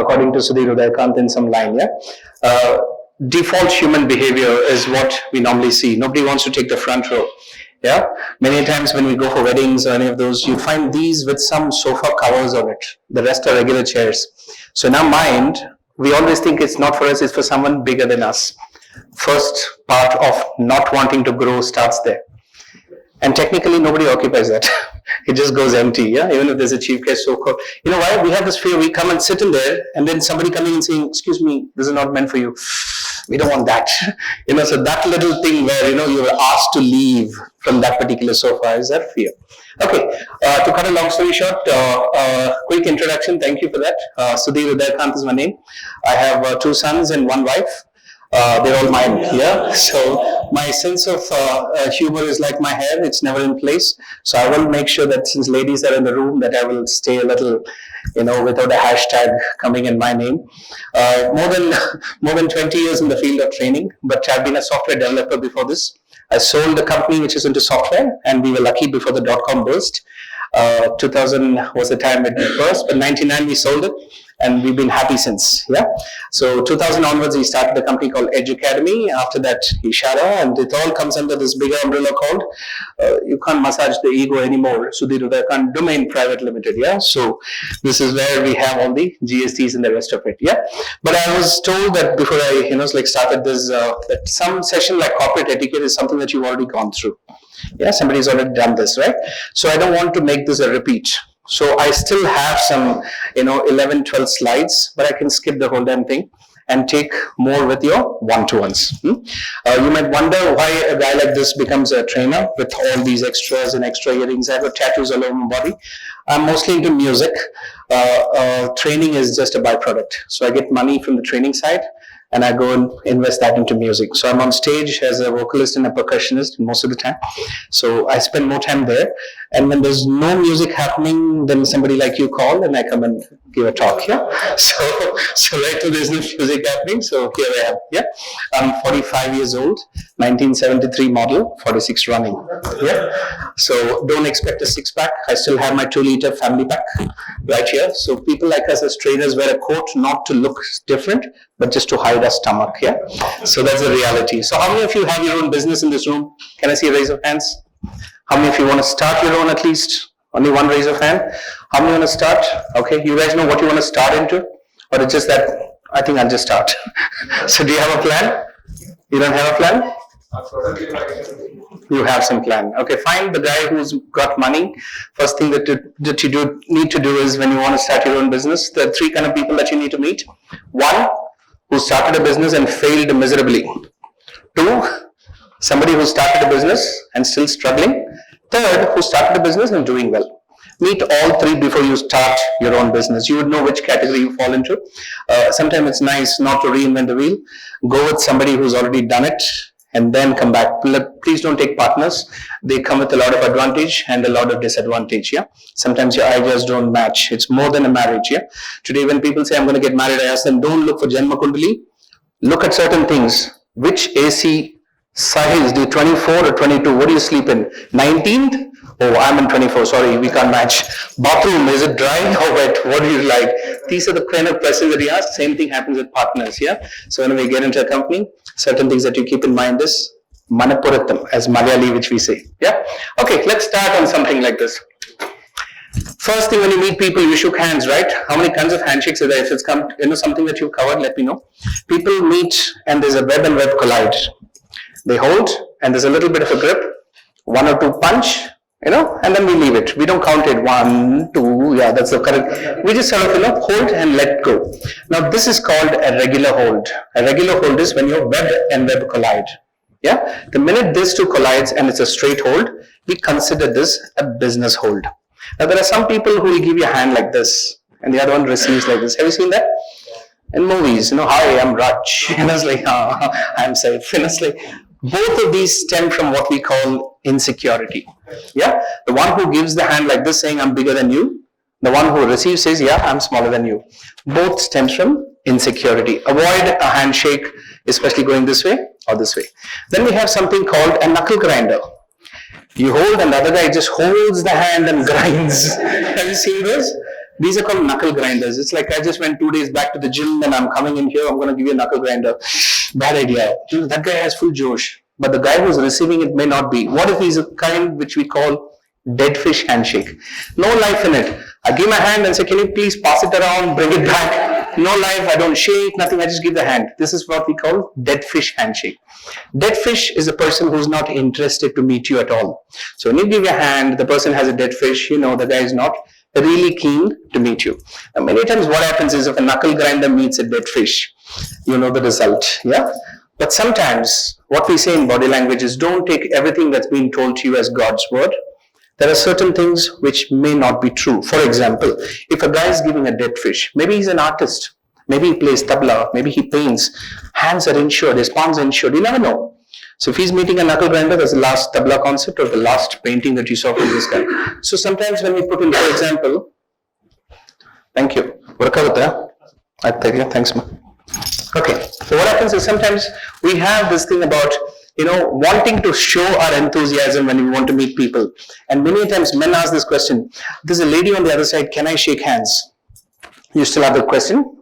according to Sudhir Udayakanth in some line, yeah. Default human behavior is what we normally see. Nobody wants to take the front row. Yeah, many times when we go for weddings or any of those, you find these with some sofa covers on it. The rest are regular chairs. So in our mind, we always think it's not for us, it's for someone bigger than us. First part of not wanting to grow starts there. And technically, nobody occupies that. It just goes empty, yeah? Even if there's a chief guest, so-called. You know why? We have this fear, we come and sit in there, and then somebody coming and saying, excuse me, this is not meant for you. We don't want that. So that little thing where, you were asked to leave from that particular sofa is that fear. Okay, to cut a long story short, quick introduction, thank you for that. Sudhir Udayakanth is my name. I have 2 sons and 1 wife. They're all mine, yeah. So my sense of humor is like my hair; it's never in place. So I will make sure that since ladies are in the room, that I will stay a little, without a hashtag coming in my name. More than 20 years in the field of training, but I've been a software developer before this. I sold a company which is into software, and we were lucky before the .com burst. 2000 was the time it burst, but 99 we sold it. And we've been happy since, yeah. So 2000 onwards, we started a company called Etiquette. After that, Ishara, and it all comes under this bigger umbrella called, you can't massage the ego anymore, Sudhir Udayakanth Domain Private Limited, yeah. So this is where we have all the GSTs and the rest of it, yeah. But I was told that before I, started this, that some session like corporate etiquette is something that you've already gone through. Yeah, somebody's already done this, right? So I don't want to make this a repeat. So I still have some, 11, 12 slides, but I can skip the whole damn thing and take more with your one-to-ones. You might wonder why a guy like this becomes a trainer with all these extras and extra earrings. I have got tattoos all over my body. I'm mostly into music. Training is just a byproduct. So I get money from the training side, and I go and invest that into music. So I'm on stage as a vocalist and a percussionist most of the time. So I spend more time there. And when there's no music happening, then somebody like you call and I come and give a talk, yeah? So right now there's no music happening, so here I am, yeah? I'm 45 years old, 1973 model, 46 running, yeah? So don't expect a 6-pack. I still have my 2-liter family pack right here. So people like us as trainers wear a coat not to look different, but just to hide our stomach, yeah? So that's the reality. So how many of you have your own business in this room? Can I see a raise of hands? How many of you want to start your own at least? Only one raise of hand. How many want to start? Okay, you guys know what you want to start into? Or it's just that, I think I'll just start. So do you have a plan? You don't have a plan? You have some plan. Okay, fine. The guy who's got money, first thing that you need to do is when you want to start your own business, there are 3 kind of people that you need to meet. 1, who started a business and failed miserably. 2, somebody who started a business and still struggling. 3rd, who started a business and doing well. Meet all 3 before you start your own business. You would know which category you fall into. Sometimes it's nice not to reinvent the wheel. Go with somebody who's already done it and then come back. Please don't take partners. They come with a lot of advantage and a lot of disadvantage, yeah? Sometimes your ideas don't match. It's more than a marriage, yeah? Today when people say, I'm going to get married, I ask them, don't look for Janma Kundali. Look at certain things. Which AC size, do you 24 or 22? What do you sleep in? 19th? Oh, I'm in 24. Sorry, we can't match. Bathroom, is it dry or wet? What do you like? These are the kind of questions that you ask. Same thing happens with partners, yeah? So when we get into a company, certain things that you keep in mind is Manapuratham, as Malayali, which we say, yeah? Okay, let's start on something like this. First thing, when you meet people, you shook hands, right? How many kinds of handshakes are there? If it's come, something that you've covered, let me know. People meet and there's a web and web collide. They hold and there's a little bit of a grip, 1 or 2 punch, and then we leave it. We don't count it 1, 2, yeah, that's the correct. We just sort of, hold and let go. Now this is called a regular hold. A regular hold is when your web and web collide. Yeah, the minute these 2 collides and it's a straight hold, we consider this a business hold. Now there are some people who will give you a hand like this and the other one receives like this. Have you seen that? In movies, hi, I'm Raj. And I was like, I'm safe. And it's like, both of these stem from what we call insecurity. Yeah, the one who gives the hand like this saying, I'm bigger than you. The one who receives says, yeah, I'm smaller than you. Both stems from insecurity. Avoid a handshake, especially going this way or this way. Then we have something called a knuckle grinder. You hold and the other guy just holds the hand and grinds. Have you seen this? These are called knuckle grinders. It's like I just went 2 days back to the gym and I'm coming in here, I'm going to give you a knuckle grinder. Bad idea. That guy has full Josh, but the guy who's receiving it may not be. What if he's a kind which we call dead fish handshake? No life in it. I give my hand and say, can you please pass it around, bring it back? No life, I don't shake, nothing, I just give the hand. This is what we call dead fish handshake. Dead fish is a person who's not interested to meet you at all. So when you give your hand, the person has a dead fish, you know the guy is not really keen to meet you. Now, many times what happens is if a knuckle grinder meets a dead fish, you know the result, yeah? But sometimes what we say in body language is don't take everything that's been told to you as God's word. There are certain things which may not be true. For example, if a guy is giving a dead fish, maybe he's an artist, maybe he plays tabla, maybe he paints, hands are insured, his palms are insured, you never know. So if he's meeting a knuckle grinder, that's the last tabla concert or the last painting that you saw from this guy. So sometimes when we put in, for example, thank you. Thanks, ma. Okay, so what happens is sometimes we have this thing about, wanting to show our enthusiasm when we want to meet people. And many times men ask this question, there's a lady on the other side, can I shake hands? You still have the question?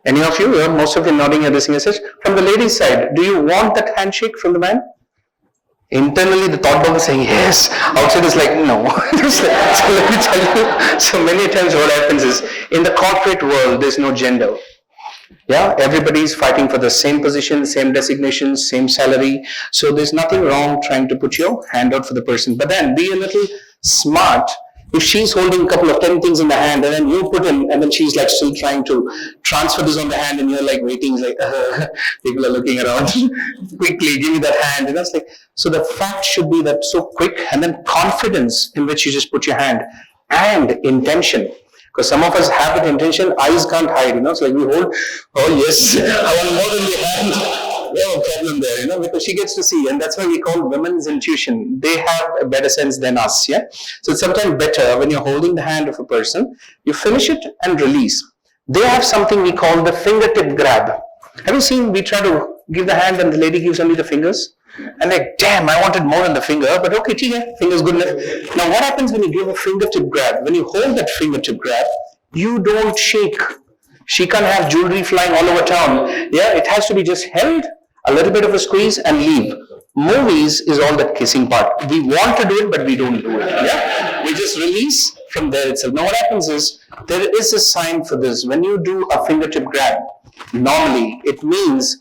Any of you? Most of you nodding at this thing. From the lady's side, do you want that handshake from the man? Internally, the thought bubble is saying yes. Outside is like no. So let me tell you. So many times what happens is, in the corporate world, there's no gender. Yeah, everybody is fighting for the same position, same designation, same salary. So there's nothing wrong trying to put your hand out for the person. But then be a little smart. If she's holding a couple of 10 things in the hand and then you put in, and then she's like still trying to transfer this on the hand and you're like waiting, like people are looking around, quickly give me that hand. It's like, so the fact should be that so quick, and then confidence in which you just put your hand, and intention. Because some of us have that intention, eyes can't hide, it's like we hold, oh yes, I want more than the hand. No problem there, because she gets to see, and that's why we call women's intuition. They have a better sense than us, yeah? So it's sometimes better when you're holding the hand of a person, you finish it and release. They have something we call the fingertip grab. Have you seen, we try to give the hand and the lady gives only the fingers? And like, damn, I wanted more than the finger, but okay, finger's good enough. Now what happens when you give a fingertip grab? When you hold that fingertip grab, you don't shake. She can't have jewelry flying all over town. Yeah, it has to be just held, a little bit of a squeeze and leave. Movies is all that kissing part. We want to do it, but we don't do it. Yeah, we just release from there itself. Now what happens is, there is a sign for this. When you do a fingertip grab, normally it means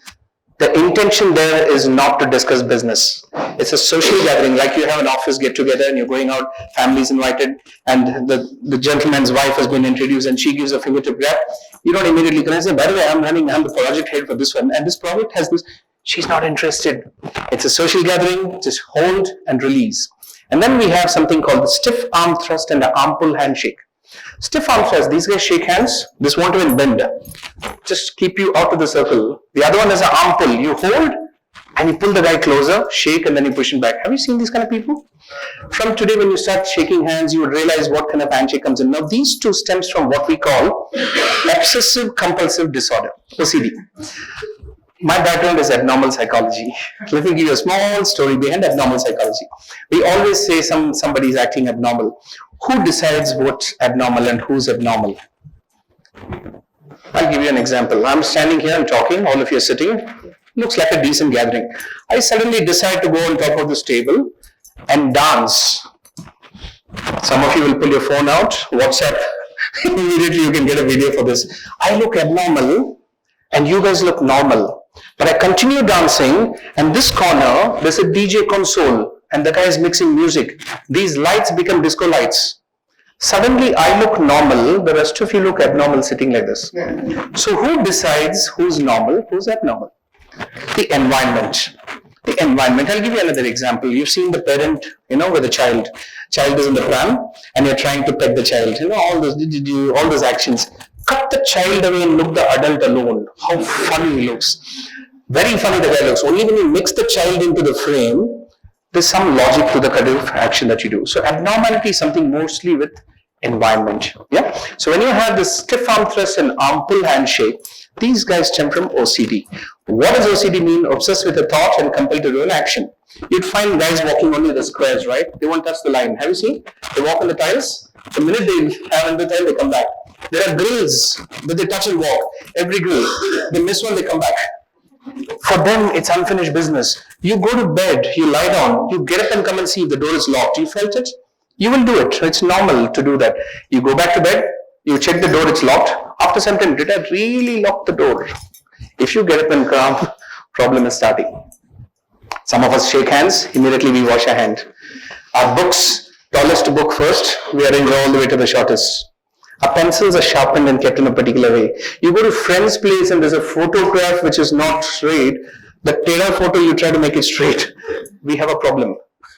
the intention there is not to discuss business. It's a social gathering, like you have an office get together and you're going out, family's invited, and the gentleman's wife has been introduced and she gives a fingertip grab. You don't immediately can I say, by the way, I'm the project head for this one, and this project has this. She's not interested. It's a social gathering, just hold and release. And then we have something called the stiff arm thrust and the arm pull handshake. Stiff arm thrust, these guys shake hands, this won't even bend. Just keep you out of the circle. The other one is an arm pull. You hold and you pull the guy closer, shake, and then you push him back. Have you seen these kind of people? From today, when you start shaking hands, you would realize what kind of handshake comes in. Now, these two stems from what we call obsessive compulsive disorder, OCD. My background is abnormal psychology. Let me give you a small story behind abnormal psychology. We always say somebody is acting abnormal. Who decides what's abnormal and who's abnormal? I'll give you an example. I'm standing here and talking, all of you are sitting. Looks like a decent gathering. I suddenly decide to go on top of this table and dance. Some of you will pull your phone out, WhatsApp. Immediately you can get a video for this. I look abnormal and you guys look normal. But I continue dancing, and this corner, there's a DJ console, and the guy is mixing music. These lights become disco lights. Suddenly, I look normal, the rest of you look abnormal sitting like this. So who decides who's normal, who's abnormal? The environment. The environment. I'll give you another example. You've seen the parent, with the child. Child is in the pram, and you're trying to pet the child. All those actions. Cut the child away and look the adult alone. How funny he looks. Very funny the guy looks. Only when you mix the child into the frame, there's some logic to the kind of action that you do. So abnormality is something mostly with environment. Yeah. So when you have this stiff arm thrust and arm pull handshake, these guys stem from OCD. What does OCD mean? Obsessed with a thought and compelled to do an action. You'd find guys walking only the squares, right? They won't touch the line. Have you seen? They walk on the tiles. The minute they have another time, they come back. There are grills that they touch and walk. Every grill. They miss one, they come back. For them, it's unfinished business. You go to bed, you lie down, you get up and come and see if the door is locked. You felt it? You will do it. It's normal to do that. You go back to bed, you check the door, it's locked. After some time, did I really lock the door? If you get up and come, problem is starting. Some of us shake hands, immediately we wash our hand. Our books, tallest book first, we arrange all the way to the shortest. Our pencils are sharpened and kept in a particular way. You go to friend's place and there's a photograph which is not straight. The Taylor photo, you try to make it straight. We have a problem.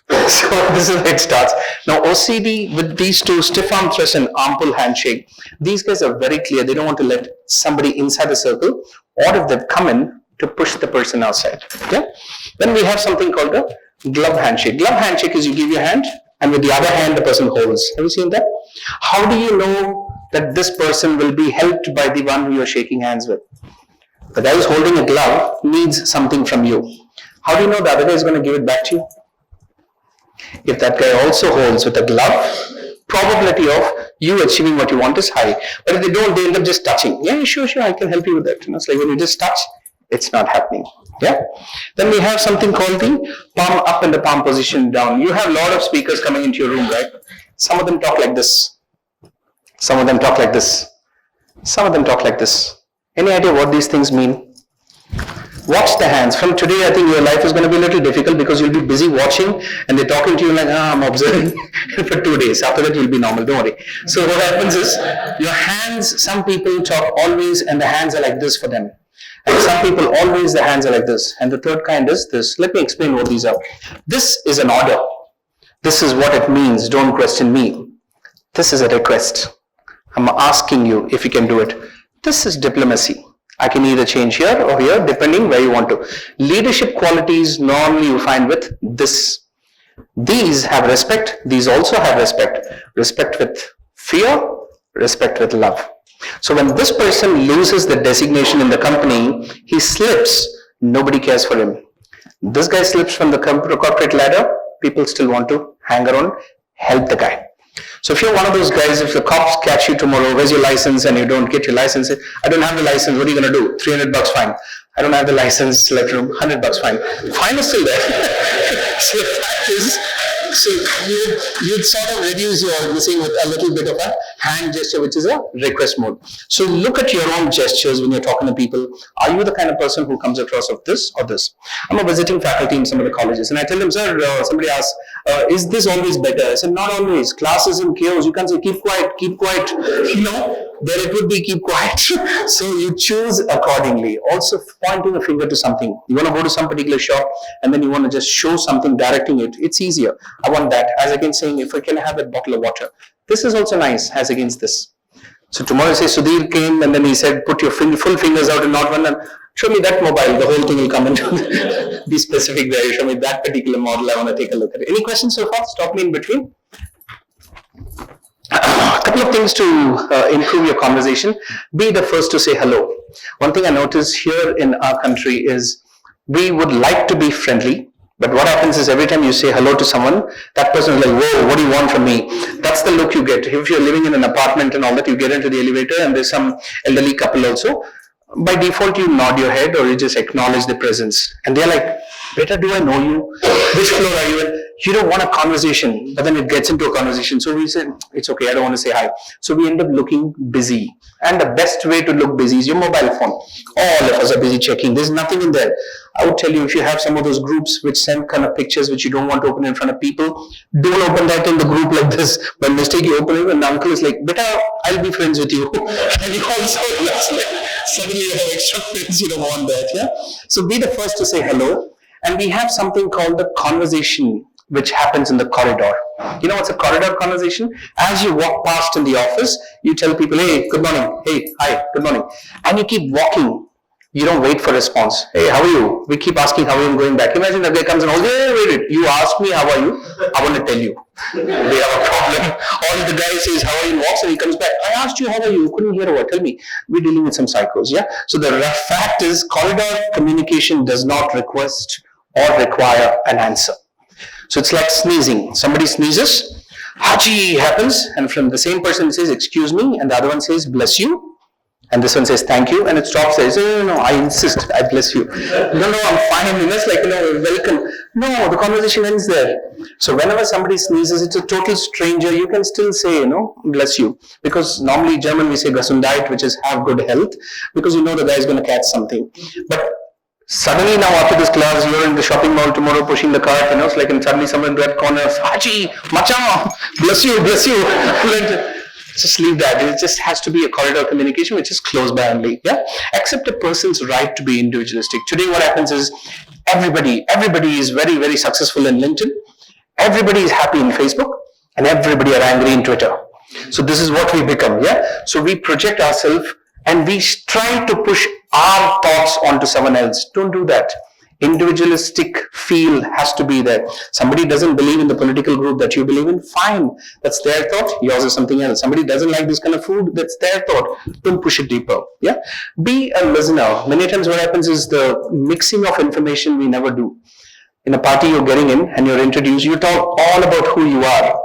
So this is where it starts. Now OCD with these two, stiff arm thrust and arm pull handshake, these guys are very clear. They don't want to let somebody inside the circle, or if they've come in, to push the person outside. Yeah? Then we have something called a glove handshake. Glove handshake is you give your hand and with the other hand the person holds. Have you seen that? How do you know that this person will be helped by the one who you're shaking hands with? The guy who's holding a glove needs something from you. How do you know the other guy is going to give it back to you? If that guy also holds with a glove, probability of you achieving what you want is high. But if they don't, they end up just touching. Yeah, sure, I can help you with that. It's like when you just touch, it's not happening. Yeah. Then we have something called the palm up and the palm position down. You have a lot of speakers coming into your room, right? Some of them talk like this. Some of them talk like this. Some of them talk like this. Any idea what these things mean? Watch the hands. From today, I think your life is going to be a little difficult because you'll be busy watching and they're talking to you like, I'm observing for 2 days. After that, you'll be normal. Don't worry. So what happens is your hands, some people talk always and the hands are like this for them. And some people always the hands are like this. And the third kind is this. Let me explain what these are. This is an order. This is what it means. Don't question me. This is a request. I'm asking you if you can do it. This is diplomacy. I can either change here or here depending where you want to. Leadership qualities normally you find with this. These have respect. These also have respect. Respect with fear. Respect with love. So when this person loses the designation in the company, he slips. Nobody cares for him. This guy slips from the corporate ladder. People still want to hang around, help the guy. So if you're one of those guys, if the cops catch you tomorrow, where's your license, and you don't get your license, I don't have the license, what are you going to do? $300 fine. I don't have the license, let room, $100 fine. Fine is still there. So the fact is, so you'd sort of reduce your missing with a little bit of a hand gesture, which is a request mode. So look at your own gestures when you're talking to people. Are you the kind of person who comes across of this or this? I'm a visiting faculty in some of the colleges, and I tell them, sir, somebody asks, is this always better? I said, not always. Class is in chaos. You can't say, keep quiet, keep quiet. You know, there it would be, keep quiet. So you choose accordingly. Also pointing a finger to something. You want to go to some particular shop, and then you want to just show something, directing it. It's easier. I want that. As against saying, if I can have a bottle of water. This is also nice, as against this. So tomorrow, say, Sudhir came, and then he said, put your full fingers out and not one, and show me that mobile. The whole thing will come and be specific there. Show me that particular model. I want to take a look at it. Any questions so far? Stop me in between. A couple of things to improve your conversation. Be the first to say hello. One thing I notice here in our country is we would like to be friendly, but what happens is every time you say hello to someone, that person is like, whoa, what do you want from me? That's the look you get. If you're living in an apartment and all that, you get into the elevator and there's some elderly couple also. By default, you nod your head or you just acknowledge the presence. And they're like, Beta, do I know you? Which floor are you in? You don't want a conversation, but then it gets into a conversation. So we said, it's okay, I don't want to say hi. So we end up looking busy. And the best way to look busy is your mobile phone. All of us are busy checking. There's nothing in there. I would tell you, if you have some of those groups which send kind of pictures which you don't want to open in front of people, don't open that in the group like this. By mistake, you open it and the uncle is like, Beta, I'll be friends with you. And you also, suddenly you have extra friends, you don't want that. Yeah. So be the first to say hello. And we have something called the conversation which happens in the corridor. You know what's a corridor conversation? As you walk past in the office, you tell people, hey, good morning. Hey, hi, good morning. And you keep walking. You don't wait for response. Hey, how are you? We keep asking how are you and going back. Imagine the guy comes and goes, hey, wait. You asked me how are you? I want to tell you. We have a problem. Or the guy says, how are you? Walks and he comes back. I asked you how are you? Couldn't hear a word. Tell me. We're dealing with some psychos. Yeah. So the fact is, corridor communication does not request or require an answer. So it's like sneezing. Somebody sneezes. Hachi happens, and from the same person says, excuse me, and the other one says, bless you. And this one says, thank you, and it stops there. So, no, I insist, I bless you. No, I'm fine. It's like, welcome. No, the conversation ends there. So whenever somebody sneezes, it's a total stranger, you can still say, bless you. Because normally in German we say Gesundheit, which is have good health, because you know the guy is going to catch something. But suddenly now after this class, you're in the shopping mall tomorrow pushing the cart, it's like, and suddenly someone in the red corner, Hachi, Macha, bless you, bless you. Just leave that. It just has to be a corridor communication which is close by only. Yeah. Accept a person's right to be individualistic. Today what happens is everybody is very, very successful in LinkedIn. Everybody is happy in Facebook, and everybody are angry in Twitter. So this is what we become. Yeah. So we project ourselves and we try to push our thoughts onto someone else. Don't do that. Individualistic feel has to be there. Somebody doesn't believe in the political group that you believe in, fine. That's their thought. Yours is something else. Somebody doesn't like this kind of food, that's their thought. Don't push it deeper. Yeah. Be a listener. Many times what happens is the mixing of information we never do. In a party you're getting in and you're introduced, you talk all about who you are.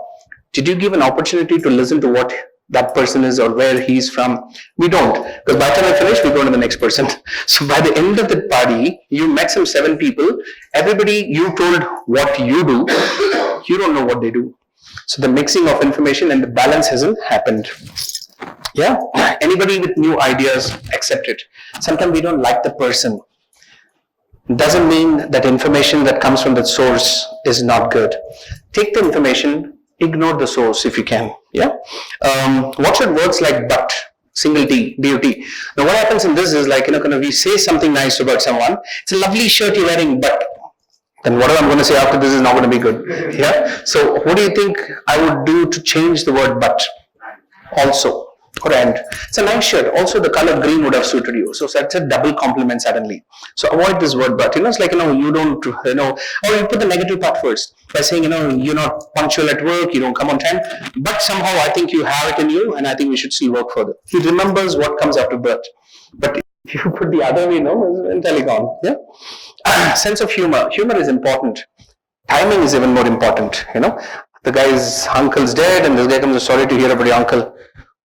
Did you give an opportunity to listen to what that person is or where he's from? We don't. Because by the time I finish, we go to the next person. So by the end of the party, you met some 7 people. Everybody you told what you do, you don't know what they do. So the mixing of information and the balance hasn't happened. Yeah. Anybody with new ideas, accept it. Sometimes we don't like the person. Doesn't mean that information that comes from that source is not good. Take the information, ignore the source if you can. Yeah. Watch out words like but, single T, B-U-T. Now what happens in this is like, we say something nice about someone. It's a lovely shirt you're wearing, but then whatever I'm going to say after this is not going to be good. Yeah. So what do you think I would do to change the word but? Also. Or and. It's a nice shirt. Also the color green would have suited you. So that's a double compliment suddenly. So avoid this word but. It's like, you don't, or you put the negative part first. By saying, you're not punctual at work, you don't come on time, but somehow I think you have it in you and I think we should still work further. He remembers what comes after birth. But if you put the other way, it's entirely gone. Yeah. Sense of humor. Humor is important. Timing is even more important. The guy's uncle's dead and this guy comes, sorry to hear about your uncle.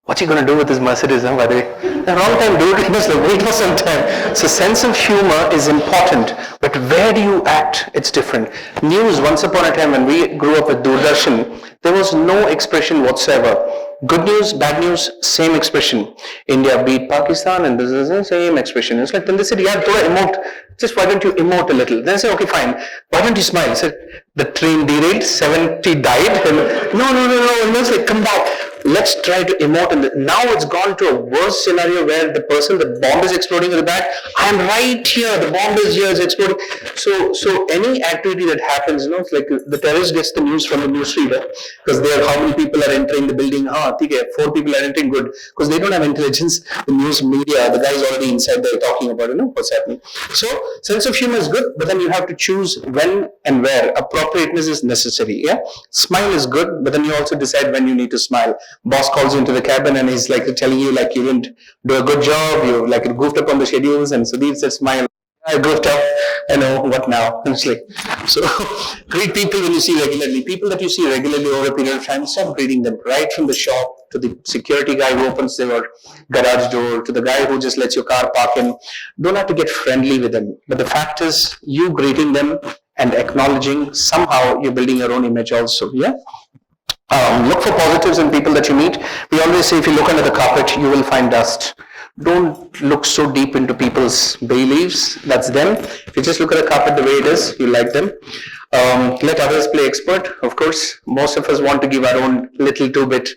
What's he going to do with his Mercedes, by the way? The wrong time, dude. He must wait for some time. So sense of humor is important. But where do you act? It's different. News, once upon a time when we grew up with Doordarshan, there was no expression whatsoever. Good news, bad news, same expression. India beat Pakistan and this is the same expression. It's like, then they said, yeah, emote. Just why don't you emote a little? Then I said, okay, fine. Why don't you smile? I said, the train derailed, 70 died. And no. And I was like, come back. Let's try to emote. And now it's gone to a worse scenario where the bomb is exploding in the back. I'm right here. The bomb is here. It's exploding. So any activity that happens, it's like the terrorist gets the news from the newsreader because there how many people are entering the building. 4 people are entering, good. Because they don't have intelligence. The news media, the guy is already inside there talking about what's happening. So sense of humor is good, but then you have to choose when and where. Appropriateness is necessary. Yeah. Smile is good, but then you also decide when you need to smile. Boss calls you into the cabin and he's like telling you like you didn't do a good job, you like goofed up on the schedules, and Sudhir said smile. I goofed up, what now? And it's like, so greet people when you see regularly. People that you see regularly over a period of time, stop greeting them. Right from the shop to the security guy who opens their garage door to the guy who just lets your car park in. Don't have to get friendly with them. But the fact is, you greeting them and acknowledging, somehow you're building your own image also. Yeah. Look for positives in people that you meet. We always say if you look under the carpet, you will find dust. Don't look so deep into people's bay leaves. That's them. If you just look at the carpet the way it is, you like them. Let others play expert. Of course, most of us want to give our own little 2-bit,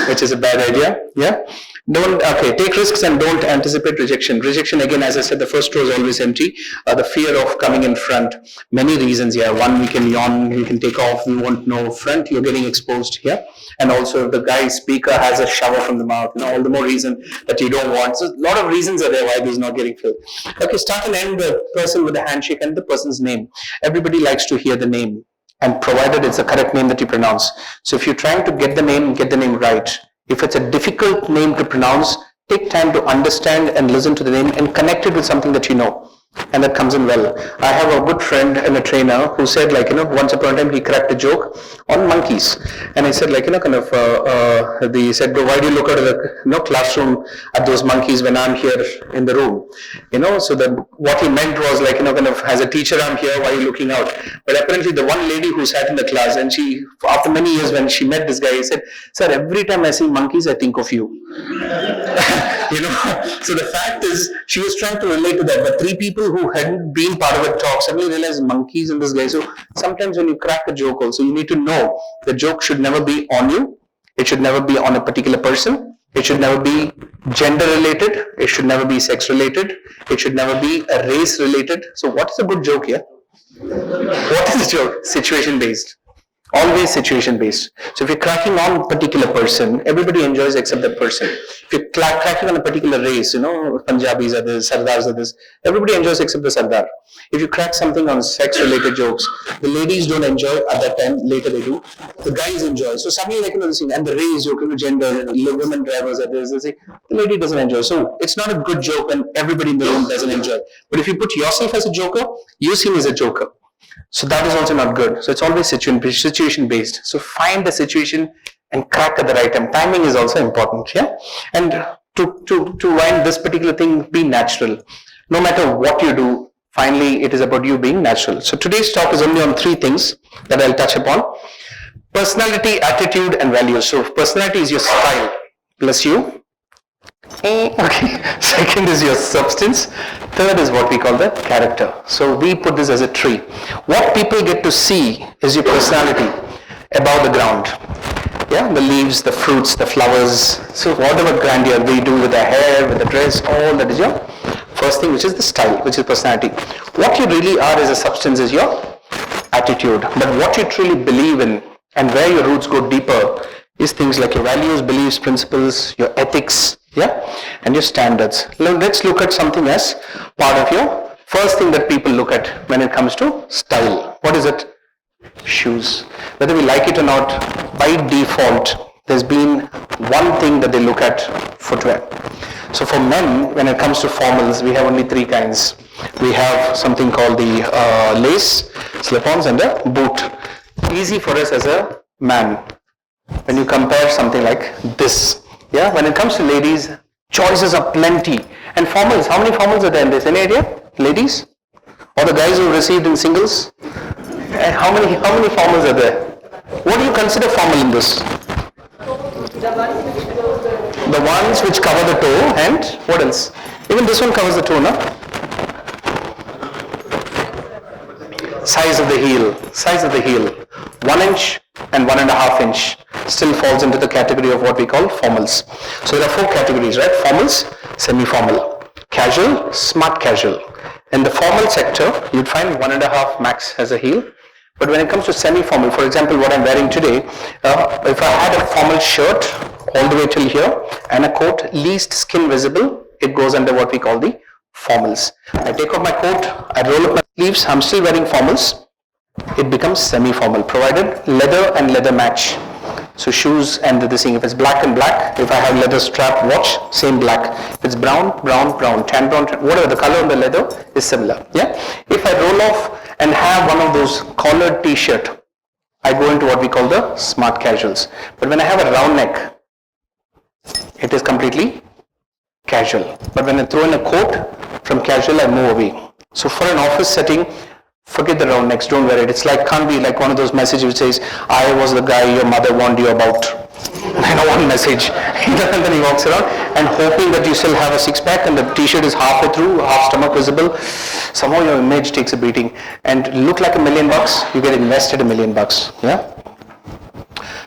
which is a bad idea. Yeah. Take risks and don't anticipate rejection. Rejection, again, as I said, the first row is always empty. The fear of coming in front. Many reasons here. One, we can yawn, we can take off, we won't know. Front, you're getting exposed here. And also, if the guy speaker has a shower from the mouth, all the more reason that you don't want. So, a lot of reasons are there why this is not getting filled. Okay, start and end the person with the handshake and the person's name. Everybody likes to hear the name, and provided it's the correct name that you pronounce. So, if you're trying to get the name right. If it's a difficult name to pronounce, take time to understand and listen to the name and connect it with something that you know. and that comes in well. I have a good friend and a trainer who said, like, once upon a time he cracked a joke on monkeys, and I said, like, he said, why do you look out of the classroom at those monkeys when I'm here in the room? So that what he meant was, like, as a teacher I'm here, why are you looking out? But apparently the one lady who sat in the class, and she, after many years when she met this guy, he said, sir, every time I see monkeys I think of you. So the fact is, she was trying to relate to that, but three people who hadn't been part of a talk suddenly realized monkeys in this guy. So sometimes when you crack a joke also, you need to know the joke should never be on you, it should never be on a particular person, it should never be gender related, it should never be sex related, it should never be a race related. So what is a good joke here? What is a joke? Situation based. Always situation based. So if you're cracking on a particular person, everybody enjoys except that person. If you're cracking on a particular race, Punjabis are this, Sardars are this, everybody enjoys except the Sardar. If you crack something on sex related jokes, the ladies don't enjoy at that time, later they do. The guys enjoy. So suddenly, like, this thing, and the race joke, gender, women drivers are this, the lady doesn't enjoy. So it's not a good joke and everybody in the room doesn't enjoy. But if you put yourself as a joker, you see me as a joker. So that is also not good. So it's always situation based. So find the situation and crack at the right time. Timing is also important, yeah. And to wind this particular thing, be natural. No matter what you do, finally it is about you being natural. So today's talk is only on three things that I'll touch upon: personality, attitude, and values. So personality is your style plus you. Okay. Second is your substance. Third is what we call the character. So we put this as a tree. What people get to see is your personality above the ground. Yeah, the leaves, the fruits, the flowers. So whatever grandeur we do with the hair, with the dress, all that is your first thing, which is the style, which is personality. What you really are as a substance is your attitude. But what you truly believe in and where your roots go deeper is things like your values, beliefs, principles, your ethics, yeah, and your standards. Let's look at something as part of your first thing that people look at when it comes to style. What is it? Shoes. Whether we like it or not, by default, there's been one thing that they look at: footwear. So for men, when it comes to formals, we have only three kinds. We have something called the lace, slip-ons, and a boot. Easy for us as a man when you compare something like this. Yeah, when it comes to ladies, choices are plenty. And formals, how many formals are there in this? Any idea? Ladies? Or the guys who received in singles? How many formals are there? What do you consider formal in this? The ones which cover the toe, and what else? Even this one covers the toe, no? Size of the heel. Size of the heel. 1 inch and 1.5 inch still falls into the category of what we call formals. So there are 4 categories, right? Formals, semi-formal, casual, smart casual. In the formal sector, you'd find 1.5 max as a heel. But when it comes to semi-formal, for example, what I'm wearing today, if I had a formal shirt all the way till here and a coat least skin visible, it goes under what we call the formals. I take off my coat, I roll up my sleeves, I'm still wearing formals. It becomes semi-formal, provided leather and leather match. So shoes and this thing, if it's black and black, if I have leather strap watch, same black. If it's brown, brown, brown, tan brown, whatever, the color on the leather is similar. Yeah. If I roll off and have one of those collared t-shirt, I go into what we call the smart casuals. But when I have a round neck, it is completely casual. But when I throw in a coat, from casual I move away. So for an office setting, forget the round necks, don't wear it. It's like, can't be like one of those messages which says, I was the guy your mother warned you about. One message. And then he walks around and hoping that you still have a six-pack and the t-shirt is halfway through, half stomach visible. Somehow your image takes a beating. And look like $1 million, you get invested $1 million. Yeah.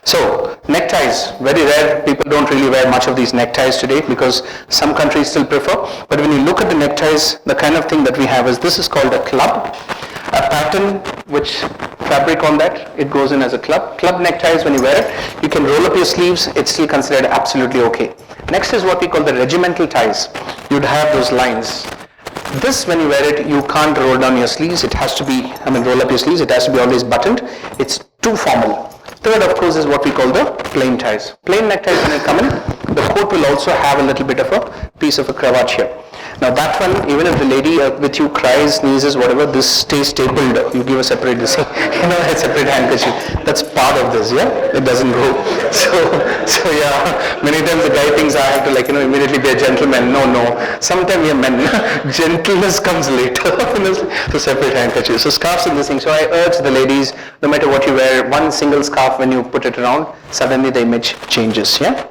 So neckties, very rare. People don't really wear much of these neckties today because some countries still prefer. But when you look at the neckties, the kind of thing that we have is, this is called a club. A pattern which fabric on that, it goes in as a club. Club neckties, when you wear it, you can roll up your sleeves, it's still considered absolutely okay. Next is what we call the regimental ties. You'd have those lines. This, when you wear it, you can't roll down your sleeves. It has to be, roll up your sleeves. It has to be always buttoned. It's too formal. Third, of course, is what we call the plain ties. Plain neckties, when they come in, the coat will also have a little bit of a piece of a cravat here. Now that one, even if the lady with you cries, sneezes, whatever, this stays stapled. You give a separate, a separate handkerchief. That's part of this, yeah? It doesn't go. So yeah, many times the guy thinks I have to immediately be a gentleman. No. Sometimes we are men. Gentleness comes later. So separate handkerchief. So scarves and this thing. So I urge the ladies, no matter what you wear, one single scarf when you put it around, suddenly the image changes, yeah?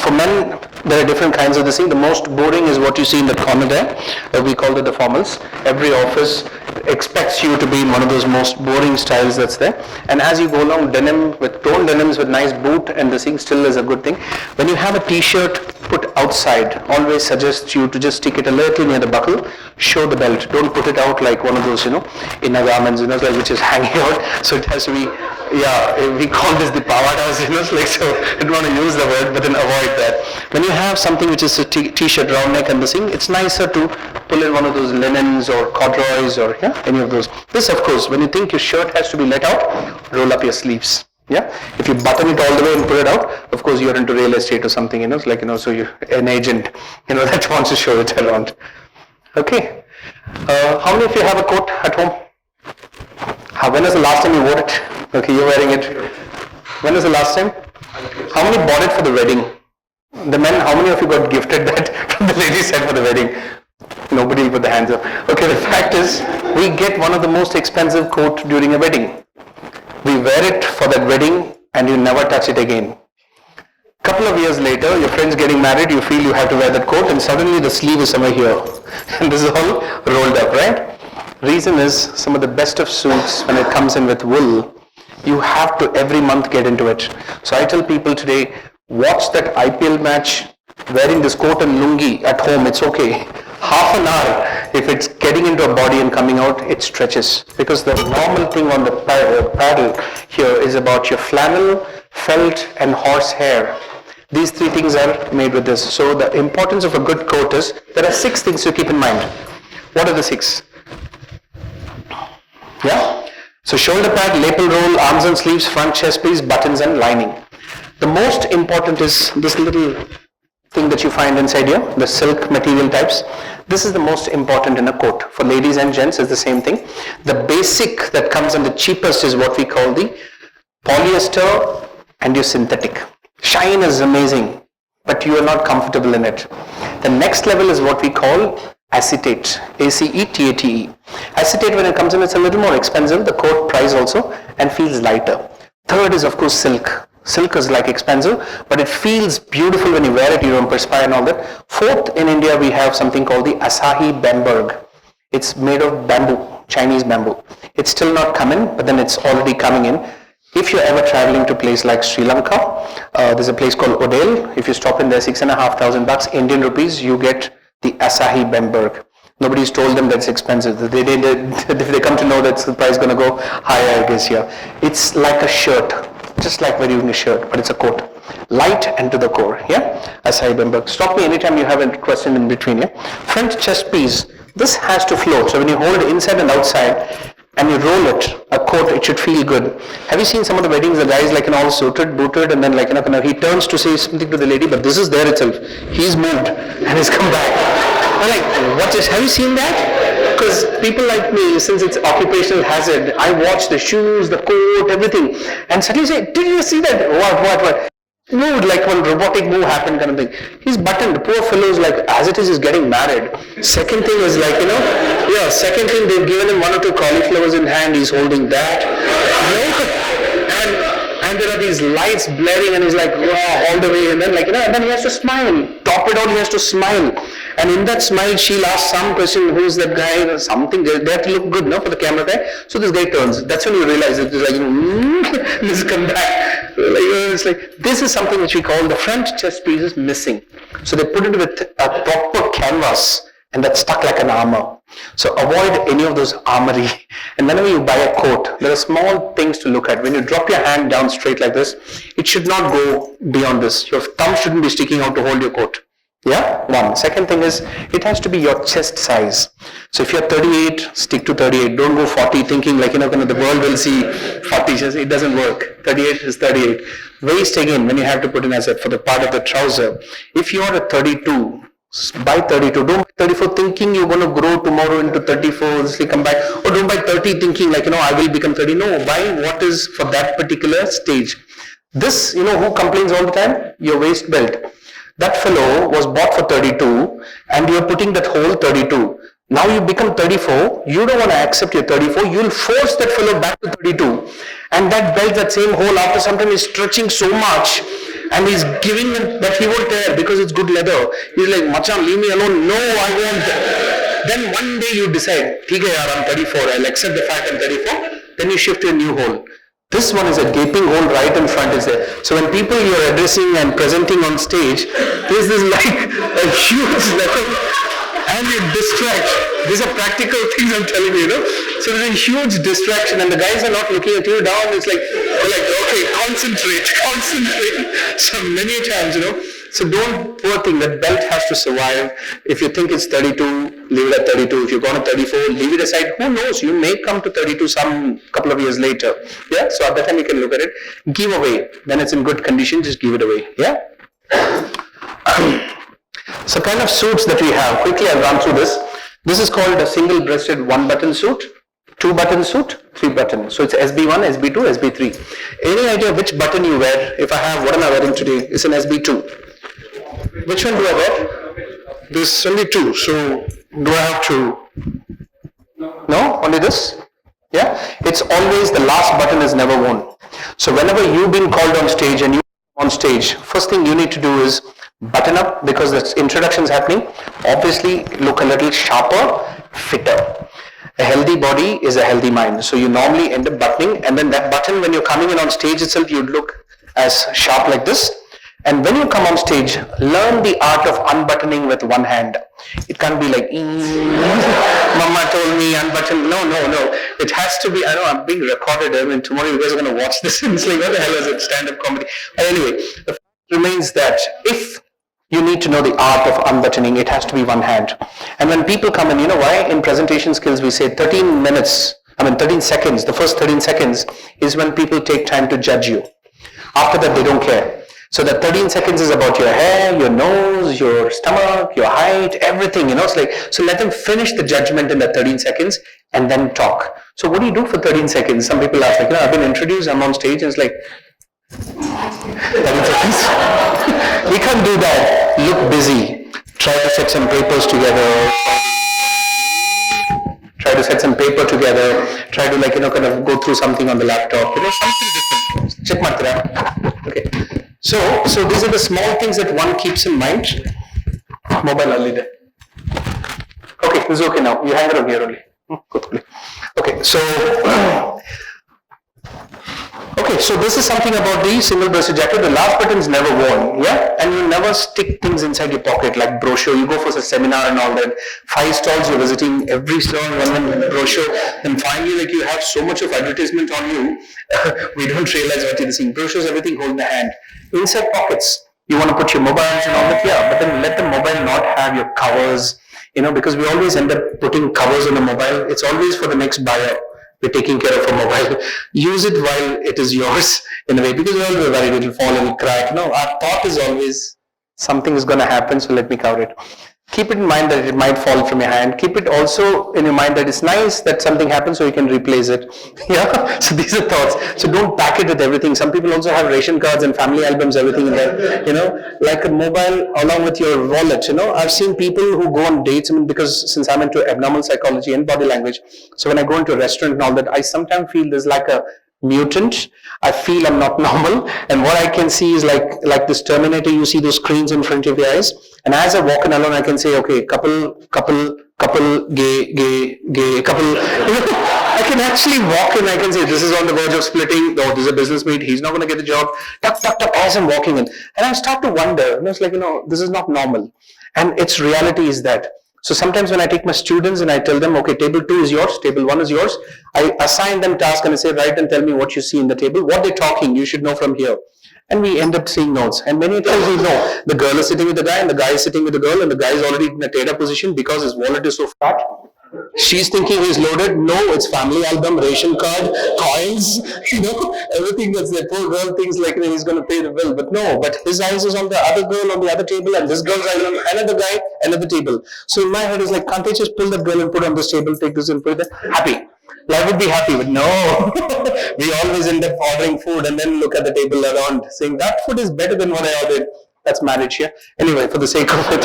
For men, there are different kinds of this thing. The most boring is what you see in the corner there. We call it the formals. Every office expects you to be in one of those most boring styles that's there. And as you go along, denim with torn denims with nice boot and this thing still is a good thing. When you have a t-shirt put outside, always suggest you to just stick it a little near the buckle, show the belt. Don't put it out like one of those, inner garments, like which is hanging out. So it has to be, we call this the pavadas, so I don't want to use the word, but then avoid that. When you have something which is a t-shirt, round neck and this thing, it's nicer to pull in one of those linens or corduroys or any of those. This, of course, when you think your shirt has to be let out, roll up your sleeves. Yeah, if you button it all the way and put it out, of course you're into real estate or something, so you're an agent, that wants to show it around. Okay. How many of you have a coat at home? When was the last time you wore it? Okay, you're wearing it. When was the last time? How many bought it for the wedding? The men, how many of you got gifted that from the ladies' side for the wedding? Nobody will put the hands up. Okay, the fact is, we get one of the most expensive coat during a wedding. We wear it for that wedding and you never touch it again. Couple of years later, your friend's getting married, you feel you have to wear that coat and suddenly the sleeve is somewhere here. And this is all rolled up, right? Reason is, some of the best of suits, when it comes in with wool, you have to every month get into it. So I tell people today, watch that IPL match wearing this coat and lungi at home, it's okay. Half an hour, if it's getting into a body and coming out, it stretches. Because the normal thing on the paddle here is about your flannel, felt and horse hair. These three things are made with this. So the importance of a good coat is, there are 6 things to keep in mind. What are the 6? Yeah? So shoulder pad, lapel roll, arms and sleeves, front chest piece, buttons and lining. The most important is this little thing that you find inside here, the silk material types. This is the most important in a coat. For ladies and gents, is the same thing. The basic that comes in the cheapest is what we call the polyester and your synthetic. Shine is amazing, but you are not comfortable in it. The next level is what we call acetate, A-C-E-T-A-T-E. Acetate, when it comes in, it's a little more expensive, the coat price also, and feels lighter. Third is, of course, silk. Silk is like expensive, but it feels beautiful when you wear it, you don't perspire and all that. Fourth, in India, we have something called the Asahi Bamberg. It's made of bamboo, Chinese bamboo. It's still not come in, but then it's already coming in. If you're ever traveling to a place like Sri Lanka, there's a place called Odale. If you stop in there, $6,500 Indian rupees, you get the Asahi Bamberg. Nobody's told them that's expensive. If they come to know that the price is going to go higher, I guess, yeah. It's like a shirt, just like wearing a shirt, but it's a coat. Light and to the core, yeah? Asahi Bamberg. Stop me anytime you have a question in between, yeah? Front chest piece, this has to float. So when you hold it inside and outside, and you roll it, a coat, it should feel good. Have you seen some of the weddings, the guys all suited, booted, and then he turns to say something to the lady, but this is there itself. He's moved and he's come back. I'm like, what is, have you seen that? Because people like me, since it's occupational hazard, I watch the shoes, the coat, everything, and suddenly say, did you see that? What? Moved, like one robotic move happened kind of thing. He's buttoned, the poor fellow's like, as it is, he's getting married. Second thing is second thing, they've given him 1 or 2 cauliflowers in hand, he's holding that. And there are these lights blaring and he's like, wow, all the way, and then and then he has to smile. Top it out, he has to smile. And in that smile, she'll ask some question, who's that guy, or something, they have to look good, no, for the camera guy. So this guy turns. That's when you realize it is like, this come back. It's like, this is something which we call the front chest piece is missing. So they put it with a proper canvas, and that's stuck like an armor. So avoid any of those armory. And whenever you buy a coat, there are small things to look at. When you drop your hand down straight like this, it should not go beyond this. Your thumb shouldn't be sticking out to hold your coat. Yeah, one. Second thing is, it has to be your chest size. So if you're 38, stick to 38. Don't go 40 thinking like, the world will see 40. It doesn't work. 38 is 38. Waist again, when you have to put in as for the part of the trouser. If you're a 32, Buy 32. Don't buy 34 thinking you're going to grow tomorrow into 34, come back. Or don't buy 30 thinking like, I will become 30. No, buy what is for that particular stage. This, who complains all the time? Your waist belt. That fellow was bought for 32 and you're putting that whole 32. Now you become 34, you don't want to accept your 34, you'll force that fellow back to 32. And that belt, that same hole, after some time is stretching so much and he's giving it, but he won't tear because it's good leather. He's like, Machan, leave me alone. No, I won't. Then one day you decide, okay, I'm 34, I'll accept the fact I'm 34. Then you shift to a new hole. This one is a gaping hole right in front is there. So when people you're addressing and presenting on stage, there's this like a huge level and you distract. These are practical things I'm telling you, So there's a huge distraction and the guys are not looking at you down. It's like, they're like, okay, concentrate. So many times, So don't, poor thing, that belt has to survive. If you think it's 32, leave it at 32. If you're going to 34, leave it aside. Who knows? You may come to 32 some couple of years later. Yeah, so at that time you can look at it. Give away. When it's in good condition, just give it away. Yeah. So kind of suits that we have. Quickly I'll run through this. This is called a single-breasted one-button suit, two-button suit, three-button. So it's SB1, SB2, SB3. Any idea which button you wear? If I have, what am I wearing today? It's an SB2. Which one do I wear? There's only two. So do I have to? No? Only this? Yeah? It's always the last button is never worn. So whenever you've been called on stage and you on stage, first thing you need to do is button up because the introduction is happening. Obviously look a little sharper, fitter. A healthy body is a healthy mind. So you normally end up buttoning and then that button when you're coming in on stage itself you'd look as sharp like this. And when you come on stage, learn the art of unbuttoning with one hand. It can't be like, Mama told me unbutton. No. It has to be, I know I'm being recorded. I mean, tomorrow you guys are going to watch this and it's like, what the hell is it? Stand-up comedy. But anyway, the fact remains that if you need to know the art of unbuttoning, it has to be one hand. And when people come in, why in presentation skills we say 13 seconds, the first 13 seconds is when people take time to judge you. After that, they don't care. So that 13 seconds is about your hair, your nose, your stomach, your height, everything, it's like, so let them finish the judgment in that 13 seconds and then talk. So what do you do for 13 seconds? Some people ask like, I've been introduced, I'm on stage, and it's like, 13 seconds. We can't do that. Look busy. Try to set some papers together. Try to kind of go through something on the laptop. Something different. Check matra. Okay. So these are the small things that one keeps in mind. Mobile only there. Okay, this is okay now. You hang around here only. Okay, so this is something about the single-breasted jacket. The last button is never worn, yeah? And you never stick things inside your pocket like brochure. You go for a seminar and all that. 5 stalls, you're visiting every stall, one brochure. And finally, you have so much of advertisement on you, we don't realize what you're seeing. Brochures, everything hold in the hand. Inside pockets, you want to put your mobiles and all that, yeah. But then let the mobile not have your covers, because we always end up putting covers on the mobile. It's always for the next buyer. We're taking care of a mobile. Use it while it is yours in a way, because we're always worried it will fall, it will crack. No, our thought is always something is going to happen, so let me cover it. Keep it in mind that it might fall from your hand. Keep it also in your mind that it's nice that something happens so you can replace it. Yeah, so these are thoughts. So don't pack it with everything. Some people also have ration cards and family albums, everything in there. Like a mobile along with your wallet. I've seen people who go on dates. Because since I'm into abnormal psychology and body language, so when I go into a restaurant and all that, I sometimes feel there's like a mutant. I feel I'm not normal, and what I can see is like this Terminator. You see those screens in front of your eyes, and as I walk in alone, I can say, okay, couple, gay, couple. I can actually walk in. I can say, this is on the verge of splitting. Oh, this is a business mate. He's not going to get the job. Tuck, as I'm walking in, and I start to wonder. It's like this is not normal, and its reality is that. So sometimes when I take my students and I tell them, okay, table 2 is yours, table 1 is yours, I assign them tasks and I say, write and tell me what you see in the table, what they're talking, you should know from here. And we end up seeing notes. And many times we know the girl is sitting with the guy and the guy is sitting with the girl and the guy is already in a theta position because his wallet is so fat. She's thinking he's loaded. No, it's family album, ration card, coins, everything that's there. Poor girl thinks like he's going to pay the bill. But no, but his eyes is on the other girl on the other table, and this girl's eyes on another guy, another table. So in my head, it's like, can't they just pull that girl and put on this table, take this and put it there? Happy. Life would be happy, but no. We always end up ordering food and then look at the table around saying, that food is better than what I ordered. That's marriage, yeah? Anyway, for the sake of it.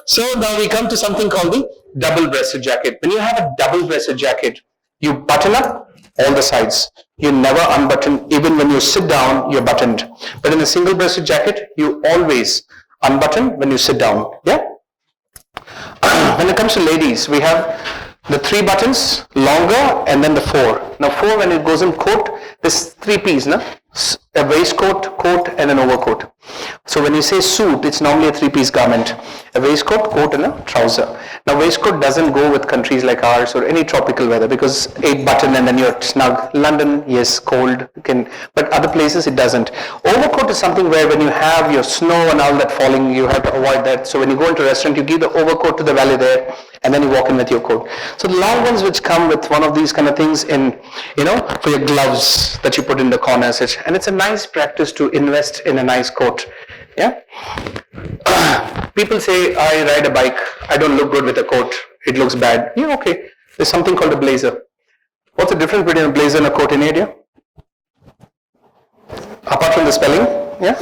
So now we come to something called the double-breasted jacket. When you have a double-breasted jacket, you button up all the sides. You never unbutton. Even when you sit down, you're buttoned. But in a single-breasted jacket, you always unbutton when you sit down. Yeah? When it comes to ladies, we have the 3 buttons, longer, and then the 4. Now 4, when it goes in coat, there's 3 P's, no? A waistcoat, coat, and an overcoat. So when you say suit, it's normally a 3-piece garment. A waistcoat, coat, and a trouser. Now waistcoat doesn't go with countries like ours or any tropical weather because 8 button and then you're snug. London, yes, cold, but other places it doesn't. Overcoat is something where when you have your snow and all that falling, you have to avoid that. So when you go into a restaurant, you give the overcoat to the valet there, and then you walk in with your coat. So the long ones which come with one of these kind of things in, for your gloves that you put in the corners, and it's a nice practice to invest in a nice coat. Yeah. People say, I ride a bike, I don't look good with a coat, it looks bad. Yeah, okay. There's something called a blazer. What's the difference between a blazer and a coat in India? Apart from the spelling, yeah?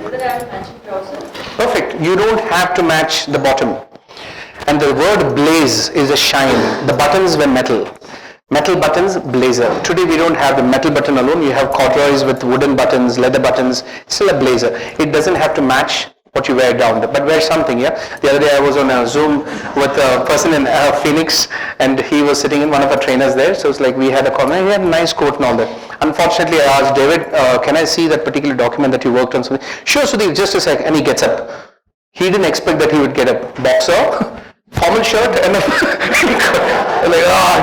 Would it have a matching trouser? Perfect. You don't have to match the bottom. And the word blaze is a shine. The buttons were metal. Metal buttons, blazer. Today we don't have the metal button alone. You have corduroys with wooden buttons, leather buttons. Still a blazer. It doesn't have to match what you wear down, but wear something, yeah? The other day I was on a Zoom with a person in Phoenix, and he was sitting in one of our trainers there, so it's like we had a corner, he had a nice coat and all that. Unfortunately, I asked David, can I see that particular document that you worked on? Something? Sure, Sudhir, just a sec, and he gets up. He didn't expect that he would get a boxer, formal shirt, and a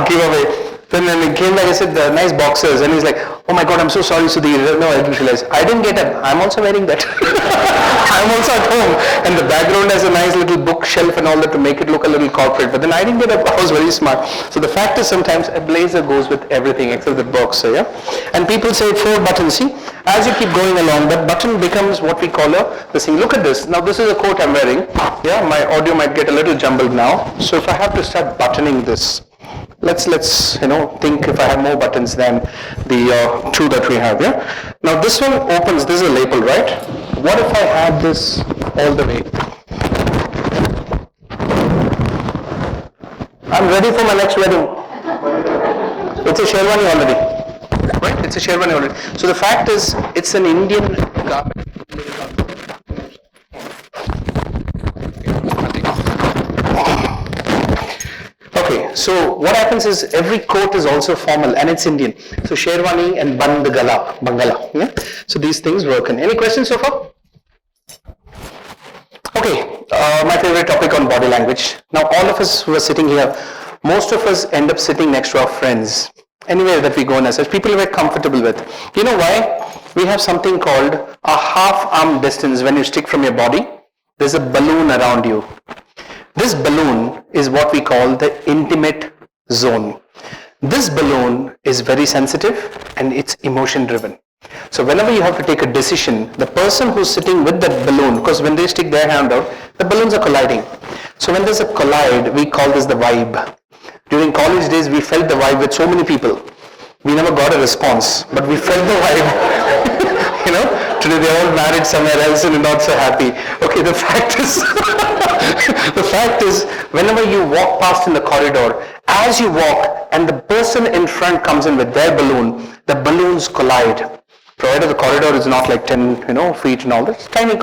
give away. Then when he came back, I said, the nice boxers, and he's like, oh my God, I'm so sorry, Sudhir. No, I didn't realize. I didn't get up. I'm also wearing that. I'm also at home. And the background has a nice little bookshelf and all that to make it look a little corporate. But then I didn't get up. I was very smart. So the fact is sometimes a blazer goes with everything except the boxer, yeah? And people say 4 buttons. See, as you keep going along, that button becomes what we call the thing. Look at this. Now this is a coat I'm wearing. Yeah, my audio might get a little jumbled now. So if I have to start buttoning this, let's think if I have more buttons than the 2 that we have, yeah? Now this one opens, this is a lapel, right? What if I had this all the way? I'm ready for my next wedding. It's a sherwani already, right? It's a sherwani already. So the fact is, it's an Indian garment. Okay, so what happens is every coat is also formal and it's Indian. So sherwani and bangala, yeah? So these things work. Any questions so far? Okay, my favorite topic on body language. Now all of us who are sitting here, most of us end up sitting next to our friends. Anywhere that we go and such, people we're comfortable with. You know why? We have something called a half-arm distance when you stick from your body. There's a balloon around you. This balloon is what we call the intimate zone. This balloon is very sensitive and it's emotion driven. So whenever you have to take a decision, the person who's sitting with that balloon, because when they stick their hand out, the balloons are colliding. So when there's a collide, we call this the vibe. During college days, we felt the vibe with so many people. We never got a response, but we felt the vibe. Today they're all married somewhere else and not so happy. Okay, the fact is, whenever you walk past in the corridor, as you walk and the person in front comes in with their balloon, the balloons collide. Provided the corridor is not like 10, feet and all that, it's tiny.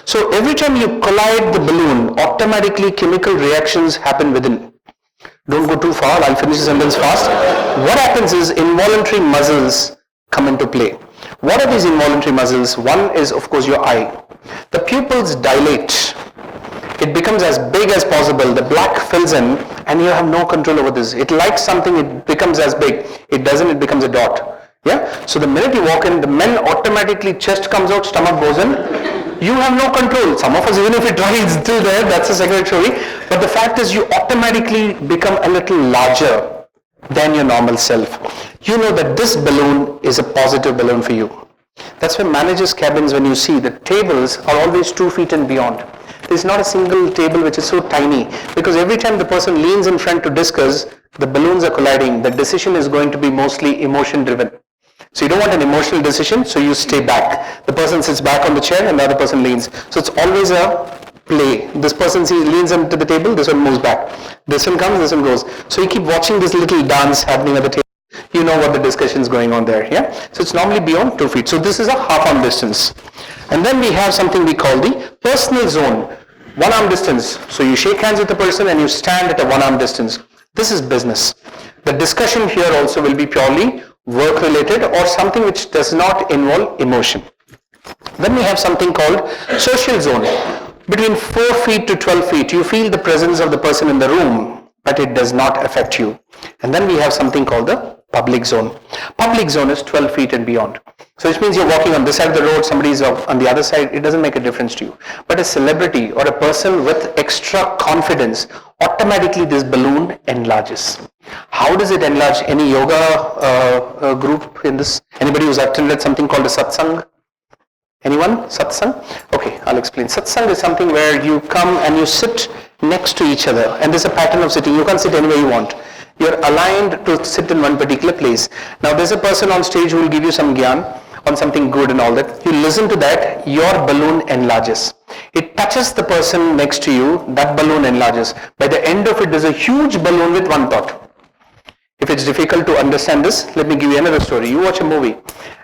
So every time you collide the balloon, automatically chemical reactions happen within. Don't go too far, I'll finish the sentence fast. What happens is involuntary muscles come into play. What are these involuntary muscles? One is, of course, your eye. The pupils dilate. It becomes as big as possible. The black fills in and you have no control over this. It likes something, it becomes as big. It doesn't, it becomes a dot. Yeah? So the minute you walk in, the men automatically chest comes out, stomach goes in. You have no control. Some of us, even if we try, it's still there. That's a second story. But the fact is, you automatically become a little larger than your normal self. You know that this balloon is a positive balloon for you. That's why managers' cabins, when you see, the tables are always 2 feet and beyond. There's not a single table which is so tiny, because every time the person leans in front to discuss, the balloons are colliding. The decision is going to be mostly emotion driven. So you don't want an emotional decision, so you stay back. The person sits back on the chair and the other person leans. So it's always a play. This person leans into the table, this one moves back. This one comes, this one goes. So you keep watching this little dance happening at the table. You know what the discussion is going on there, yeah? So it's normally beyond 2 feet. So this is a half arm distance. And then we have something we call the personal zone. 1 arm distance. So you shake hands with the person and you stand at a 1 arm distance. This is business. The discussion here also will be purely work related or something which does not involve emotion. Then we have something called social zone. Between 4 feet to 12 feet, you feel the presence of the person in the room, but it does not affect you. And then we have something called the public zone. Public zone is 12 feet and beyond. So which means you're walking on this side of the road, somebody's on the other side, it doesn't make a difference to you. But a celebrity or a person with extra confidence, automatically this balloon enlarges. How does it enlarge? Any yoga group in this? Anybody who's attended something called a satsang? Anyone? Satsang? Okay, I'll explain. Satsang is something where you come and you sit next to each other, and there's a pattern of sitting. You can't sit anywhere you want. You're aligned to sit in one particular place. Now there's a person on stage who will give you some gyan on something good and all that. You listen to that, your balloon enlarges. It touches the person next to you, that balloon enlarges. By the end of it, there's a huge balloon with one thought. If it's difficult to understand this, let me give you another story. You watch a movie,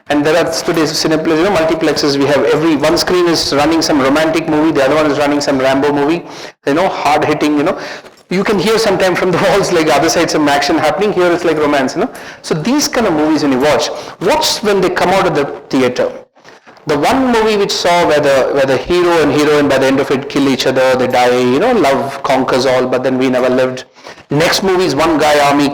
and there are today's cineplexes, multiplexes. We have one screen is running some romantic movie, the other one is running some Rambo movie. Hard hitting. You can hear sometime from the walls like the other side some action happening. Here it's like romance. So these kind of movies when you watch when they come out of the theater. The one movie which saw where the hero and heroine by the end of it kill each other, they die. Love conquers all, but then we never lived. Next movie is one guy army,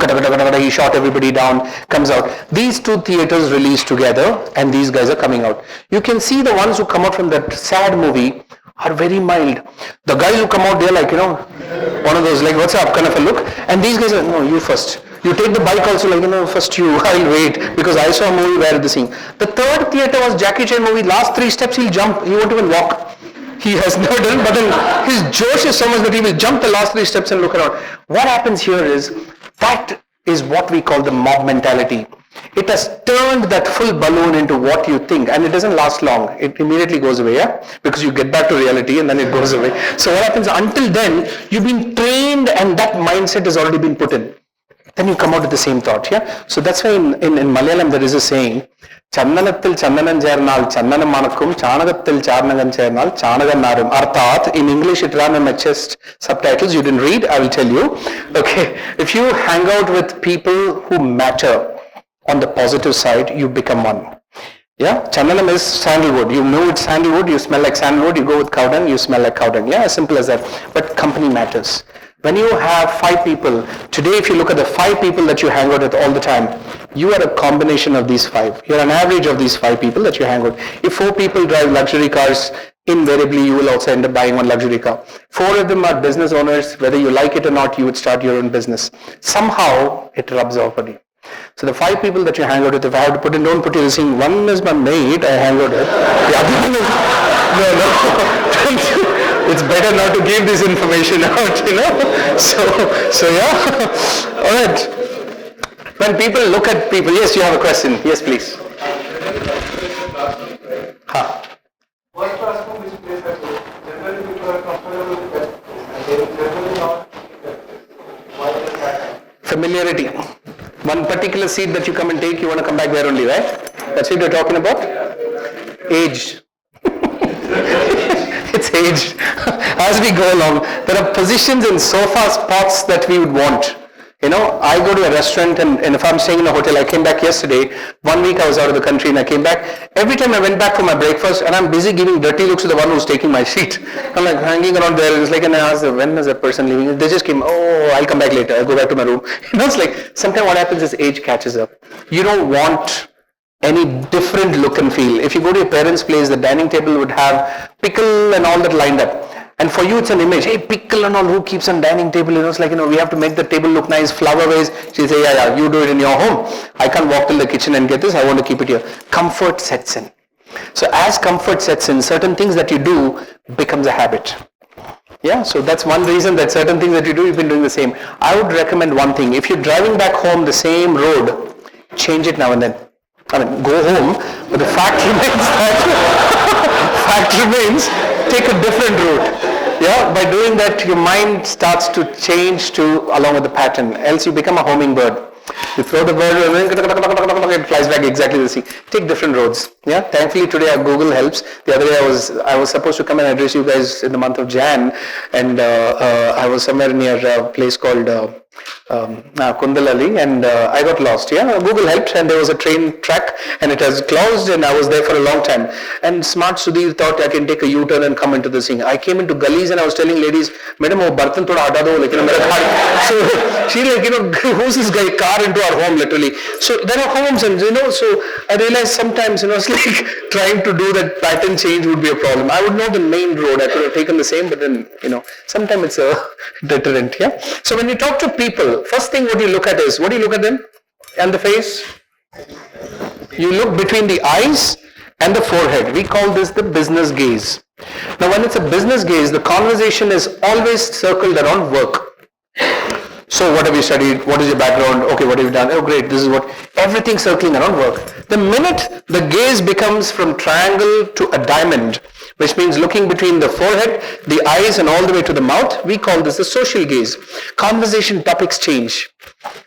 he shot everybody down, comes out. These two theaters release together and these guys are coming out. You can see the ones who come out from that sad movie are very mild. The guys who come out, they're like, one of those like, what's up kind of a look. And these guys are, no, you first. You take the bike also like, first you, I'll wait because I saw a movie where the scene. The third theater was Jackie Chan movie, last 3 steps he'll jump, he won't even walk. He has never done, but then his josh is so much that he will jump the last 3 steps and look around. What happens here is, that is what we call the mob mentality. It has turned that full balloon into what you think, and it doesn't last long. It immediately goes away, because you get back to reality and then it goes away. So what happens, until then, you've been trained and that mindset has already been put in. Then you come out with the same thought, So that's why in Malayalam there is a saying, Chandanathil chandanam chernal chandanam manakkum, chanagathil charnagam chernal chanagam narum. Arthat, in English it ran on my chest subtitles, you didn't read, I will tell you. Okay, if you hang out with people who matter on the positive side, you become one. Chandanam is sandalwood. You know it's sandalwood, you smell like sandalwood, you go with cow dung, you smell like cow dung. As simple as that. But company matters. When you have 5 people, today if you look at the 5 people that you hang out with all the time, you are a combination of these 5. You're an average of these 5 people that you hang out. If 4 people drive luxury cars, invariably you will also end up buying one luxury car. 4 of them are business owners. Whether you like it or not, you would start your own business. Somehow it rubs off on you. So the 5 people that you hang out with, if I have to put in, don't put in the saying, one is my mate I hang out with. The other thing is, no. It's better not to give this information out, So yeah. All right. When people look at people, yes, you have a question. Yes, please. First classroom is placed at home. Generally people are comfortable with that and they will generally not keep that place. Why does that happen? Familiarity. One particular seat that you come and take, you want to come back there only, right? That's what you're talking about? Age. It's age. As we go along, there are positions in sofa spots that we would want. I go to a restaurant and if I'm staying in a hotel, I came back yesterday, 1 week I was out of the country and I came back. Every time I went back for my breakfast and I'm busy giving dirty looks to the one who's taking my seat. I'm like hanging around there. It's like, and I asked them, when is that person leaving? They just came, I'll come back later. I'll go back to my room. It's like, sometimes what happens is age catches up. You don't want any different look and feel. If you go to your parents' place, the dining table would have pickle and all that lined up. And for you, it's an image. Hey, pickle and all, who keeps on dining table? It's like, we have to make the table look nice, flower vase. She'll say, yeah, you do it in your home. I can't walk till the kitchen and get this. I want to keep it here. Comfort sets in. So as comfort sets in, certain things that you do becomes a habit. Yeah, so that's one reason that certain things that you do, you've been doing the same. I would recommend one thing. If you're driving back home the same road, change it now and then. I mean, go home, but the fact remains, take a different route. Yeah, by doing that, your mind starts to change along with the pattern. Else you become a hummingbird. You throw the bird and it flies back exactly the same. Take different roads. Yeah. Thankfully today our Google helps. The other day I was supposed to come and address you guys in the month of Jan, and I was somewhere near a place called Kundalali, and I got lost. Yeah, Google helped, and there was a train track, and it has closed, and I was there for a long time. And smart Sudhir thought I can take a U-turn and come into this thing. I came into gullies, and I was telling ladies, "Madam, wo bartan thoda hata do, like mera car." So she who's this guy? Car into our home, literally. So there are homes, and so I realized sometimes, it's like trying to do that pattern change would be a problem. I would know the main road. I could have taken the same, but then sometimes it's a deterrent. Yeah. So when you talk to people, first thing what you look at is, what do you look at them? And the face? You look between the eyes and the forehead. We call this the business gaze. Now when it's a business gaze, the conversation is always circled around work. So what have you studied? What is your background? Okay, what have you done? Oh great, this is what, everything circling around work. The minute the gaze becomes from triangle to a diamond, which means looking between the forehead, the eyes and all the way to the mouth, we call this the social gaze. Conversation topics change.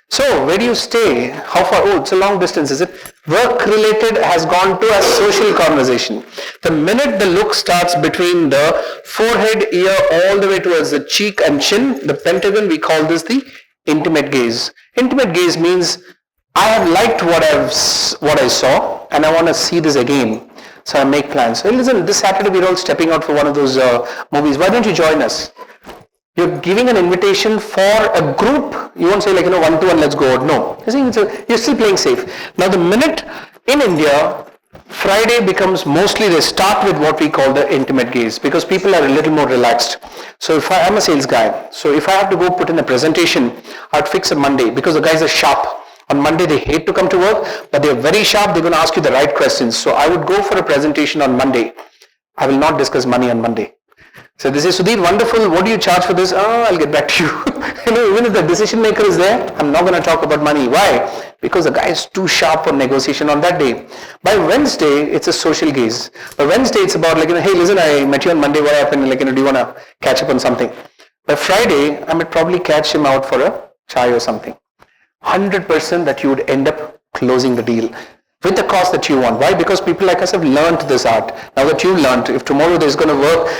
So where do you stay? How far? Oh, it's a long distance, is it? Work related has gone to a social conversation. The minute the look starts between the forehead, ear, all the way towards the cheek and chin, the pentagon, we call this the intimate gaze. Intimate gaze means I have liked what I saw, and I want to see this again. So I make plans. Hey, listen, this Saturday we're all stepping out for one of those movies. Why don't you join us? You're giving an invitation for a group. You won't say 1-to-1, let's go out. No. You're still playing safe. Now the minute in India, Friday becomes mostly they start with what we call the intimate gaze, because people are a little more relaxed. So if I'm a sales guy, so if I have to go put in a presentation, I'd fix a Monday, because the guys are sharp. On Monday they hate to come to work, but they're very sharp. They're going to ask you the right questions. So I would go for a presentation on Monday. I will not discuss money on Monday. So they say, Sudhir, wonderful, what do you charge for this? I'll get back to you. Even if the decision maker is there, I'm not going to talk about money. Why? Because the guy is too sharp for negotiation on that day. By Wednesday, it's a social gaze. By Wednesday, it's about hey, listen, I met you on Monday, what happened? Do you want to catch up on something? By Friday, I might probably catch him out for a chai or something. 100% that you would end up closing the deal with the cost that you want. Why? Because people like us have learned this art. Now that you've learned, if tomorrow there's going to work,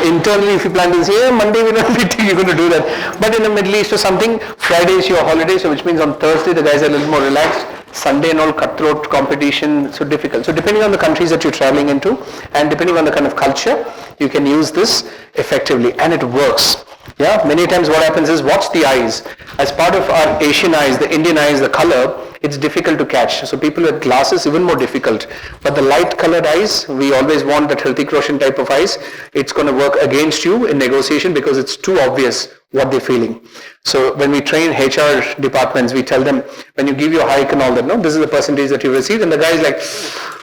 internally, if you plan to say, Monday we're not meeting, you're going to do that. But in the Middle East or something, Friday is your holiday, so which means on Thursday the guys are a little more relaxed. Sunday and all cutthroat competition, so difficult. So depending on the countries that you're traveling into, and depending on the kind of culture, you can use this effectively, and it works. Yeah, many times what happens is, watch the eyes. As part of our Asian eyes, the Indian eyes, the color, it's difficult to catch. So people with glasses, even more difficult. But the light colored eyes, we always want that Hrithik Roshan type of eyes. It's going to work against you in negotiation because it's too obvious what they're feeling. So when we train HR departments, we tell them, when you give your hike and all that, no, this is the percentage that you receive. And the guy is like,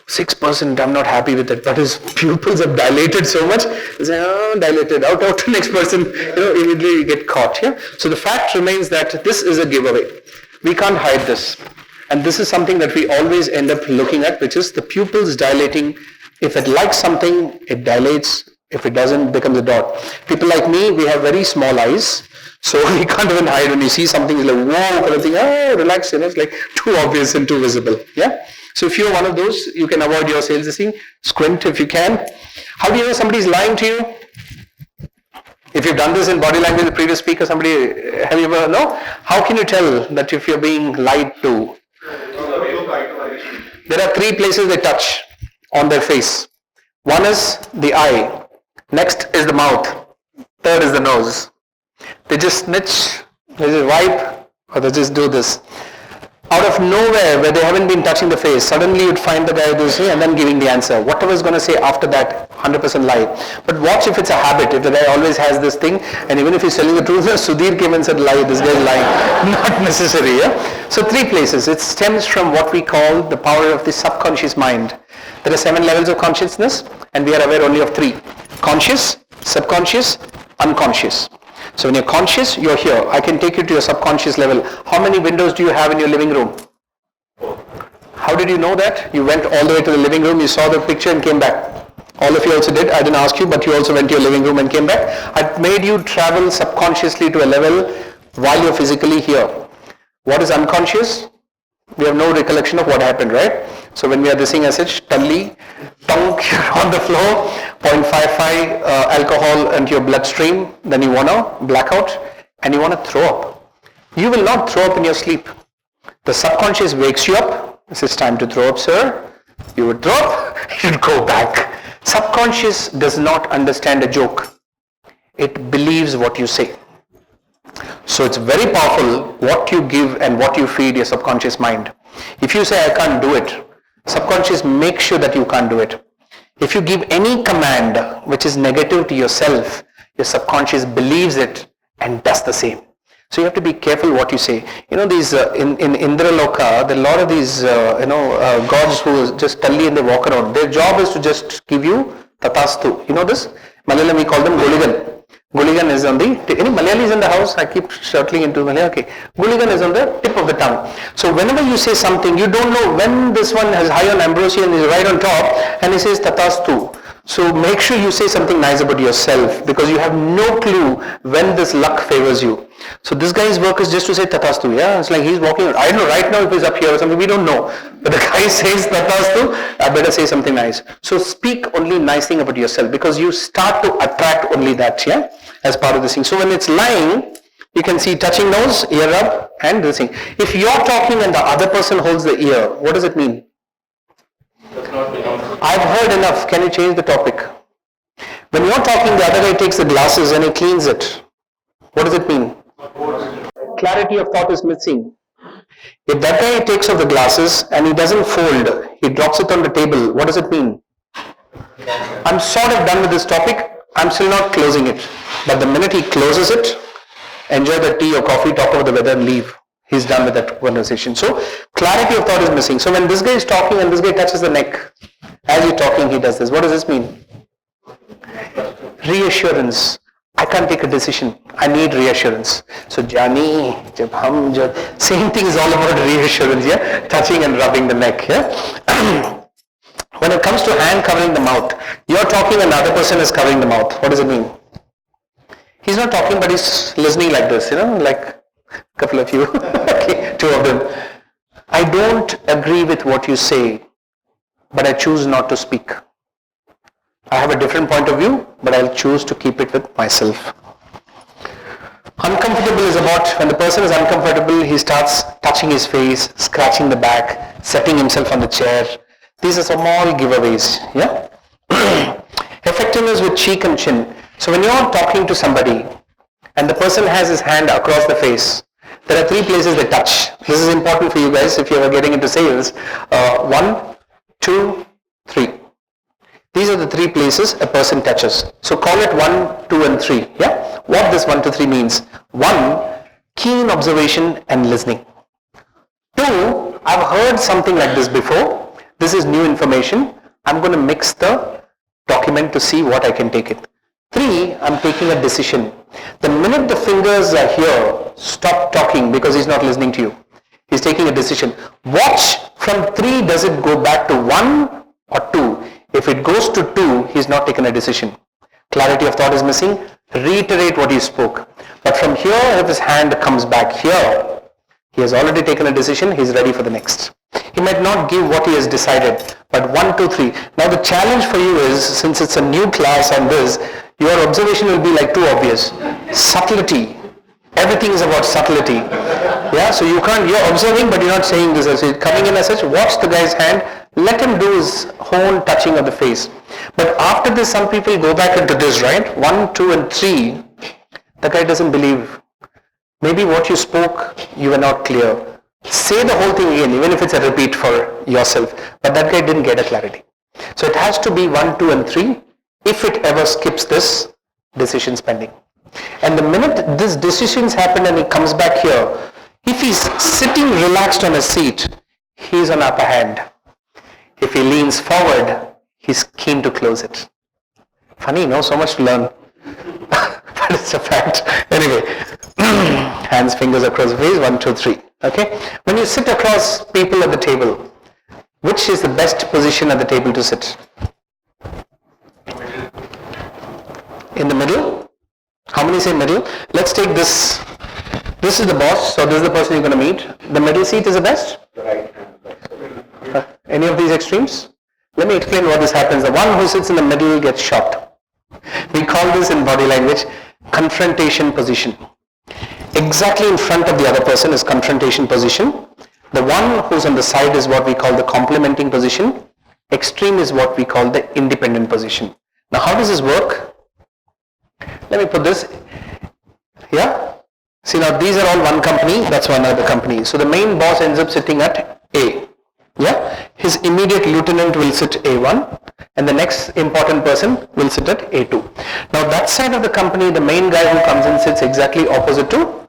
6%, I'm not happy with it. But his pupils have dilated so much. They say, dilated, out to next person, immediately you get caught. Yeah? So the fact remains that this is a giveaway. We can't hide this. And this is something that we always end up looking at, which is the pupils dilating. If it likes something, it dilates. If it doesn't, it becomes a dot. People like me, we have very small eyes. So we can't even hide. When you see something, it's like, whoa, kind of thing, relax, it's like too obvious and too visible. Yeah. So if you're one of those, you can avoid your sales thing. Squint if you can. How do you know somebody's lying to you? If you've done this in body language, the previous speaker, have you ever know? How can you tell that if you're being lied to? There are 3 places they touch on their face. One is the eye. Next is the mouth. Third is the nose. They just snitch, they just wipe, or they just do this. Out of nowhere, where they haven't been touching the face, suddenly you'd find the guy this way and then giving the answer. Whatever is going to say after that, 100% lie. But watch if it's a habit, if the guy always has this thing, and even if he's telling the truth, Sudhir came and said lie, this guy is lying. Not necessary, yeah? So 3 places. It stems from what we call the power of the subconscious mind. There are 7 levels of consciousness, and we are aware only of 3. Conscious, subconscious, unconscious. So when you're conscious, you're here. I can take you to your subconscious level. How many windows do you have in your living room? How did you know that? You went all the way to the living room, you saw the picture and came back. All of you also did. I didn't ask you, but you also went to your living room and came back. I made you travel subconsciously to a level while you're physically here. What is unconscious? We have no recollection of what happened, right? So when we are dissing as such, tongue on the floor, 0.55 alcohol into your bloodstream, then you want to black out and you want to throw up. You will not throw up in your sleep. The subconscious wakes you up. This is time to throw up, sir. You would throw up, you'd go back. Subconscious does not understand a joke. It believes what you say. So it's very powerful what you give and what you feed your subconscious mind. If you say I can't do it, subconscious makes sure that you can't do it. If you give any command which is negative to yourself, your subconscious believes it and does the same. So you have to be careful what you say. You know, these in Indraloka, there are a lot of these gods who just tally and they walk around. Their job is to just give you tatastu. You know this? Malayalam we call them Guligan. Guligan is on the, any Malayalis in the house? I keep circling into Malayalam. Okay. Guligan is on the tip of the tongue. So whenever you say something, you don't know when this one has high on ambrosia and is right on top and he says tatastu. So make sure you say something nice about yourself because you have no clue when this luck favors you. So this guy's work is just to say tatastu. Yeah, it's like he's walking. I don't know right now if he's up here or something. We don't know. But the guy says tatastu. I better say something nice. So speak only nice thing about yourself because you start to attract only that. Yeah, as part of this thing. So when it's lying, you can see touching nose, ear up, and this thing. If you're talking and the other person holds the ear, what does it mean? I've heard enough. Can you change the topic? When you're talking, the other guy takes the glasses and he cleans it. What does it mean? Clarity of thought is missing. If that guy takes off the glasses and he doesn't fold, he drops it on the table, what does it mean? I'm sort of done with this topic. I'm still not closing it. But the minute he closes it, enjoy the tea or coffee, talk about the weather and leave. He's done with that conversation. So clarity of thought is missing. So when this guy is talking and this guy touches the neck, as you're talking he does this. What does this mean? Reassurance. I can't take a decision. I need reassurance. So Jani, same thing is all about reassurance, yeah? Touching and rubbing the neck, yeah? When it comes to hand covering the mouth, you're talking and the other person is covering the mouth. What does it mean? He's not talking but he's listening like this, like a couple of you, okay, 2 of them. I don't agree with what you say, but I choose not to speak. I have a different point of view, but I'll choose to keep it with myself. Uncomfortable is about when the person is uncomfortable, he starts touching his face, scratching the back, setting himself on the chair. These are small giveaways, yeah? Effectiveness with cheek and chin. So when you're talking to somebody and the person has his hand across the face, there are 3 places they touch. This is important for you guys if you are getting into sales. 1, 2, 3. These are the 3 places a person touches. So call it 1, 2 and 3. Yeah? What this 1 to 3 means. 1, keen observation and listening. 2, I've heard something like this before. This is new information. I'm going to mix the document to see what I can take it. 3, I'm taking a decision. The minute the fingers are here, stop talking because he's not listening to you. He's taking a decision. Watch from 3, does it go back to 1 or 2? If it goes to 2, he's not taken a decision. Clarity of thought is missing. Reiterate what he spoke. But from here, if his hand comes back here, he has already taken a decision, he's ready for the next. He might not give what he has decided, but 1, 2, 3. Now the challenge for you is, since it's a new class on this, your observation will be like too obvious. Subtlety. Everything is about subtlety. Yeah, so you can't, you're observing but you're not saying this. So you're coming in as such, watch the guy's hand, let him do his whole touching of the face. But after this, some people go back into this, right? 1, 2 and 3, the guy doesn't believe. Maybe what you spoke, you were not clear. Say the whole thing again, even if it's a repeat for yourself. But that guy didn't get a clarity. So it has to be 1, 2, and 3. If it ever skips this, decision's pending. And the minute this decision's happened and he comes back here, if he's sitting relaxed on a seat, he's on upper hand. If he leans forward, he's keen to close it. Funny, no? So much to learn. But it's a fact. Anyway, hands, fingers across the face, 1, 2, 3. Okay? When you sit across people at the table, which is the best position at the table to sit? In the middle? How many say middle? Let's take this. This is the boss, so this is the person you're going to meet. The middle seat is the best? Right. Any of these extremes? Let me explain what this happens. The one who sits in the middle gets shot. We call this in body language confrontation position. Exactly in front of the other person is confrontation position. The one who's on the side is what we call the complementing position. Extreme is what we call the independent position. Now how does this work? Let me put this. Yeah? See, now these are all one company, that's one other company. So the main boss ends up sitting at A. Yeah? His immediate lieutenant will sit A1 and the next important person will sit at A2. Now that side of the company, the main guy who comes in sits exactly opposite to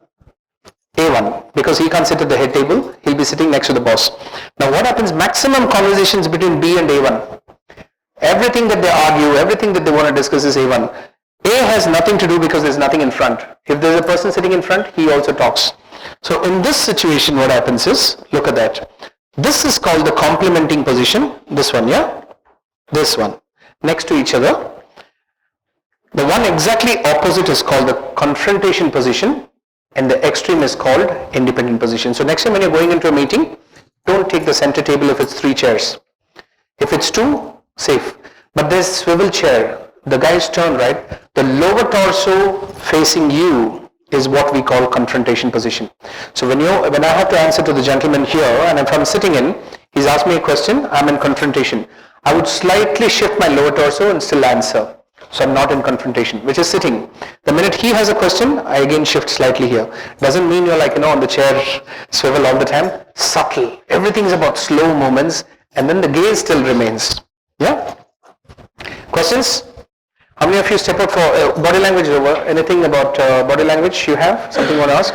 A1 because he can't sit at the head table, he'll be sitting next to the boss. Now what happens? Maximum conversations between B and A1. Everything that they argue, everything that they want to discuss is A1. A has nothing to do because there's nothing in front. If there's a person sitting in front, he also talks. So in this situation, what happens is, look at that. This is called the complementing position. This one, yeah? This one. Next to each other. The one exactly opposite is called the confrontation position and the extreme is called independent position. So next time when you're going into a meeting, don't take the center table if it's 3 chairs. If it's 2, safe. But there's swivel chair. The guy's turn, right? The lower torso facing you is what we call confrontation position. So when I have to answer to the gentleman here and if I'm sitting in, he's asked me a question, I'm in confrontation. I would slightly shift my lower torso and still answer. So I'm not in confrontation, which is sitting. The minute he has a question, I again shift slightly here. Doesn't mean you're like, on the chair, swivel all the time. Subtle. Everything is about slow movements and then the gaze still remains. Yeah? Questions? How many of you step out for body language over? Anything about body language you have? Something you want to ask?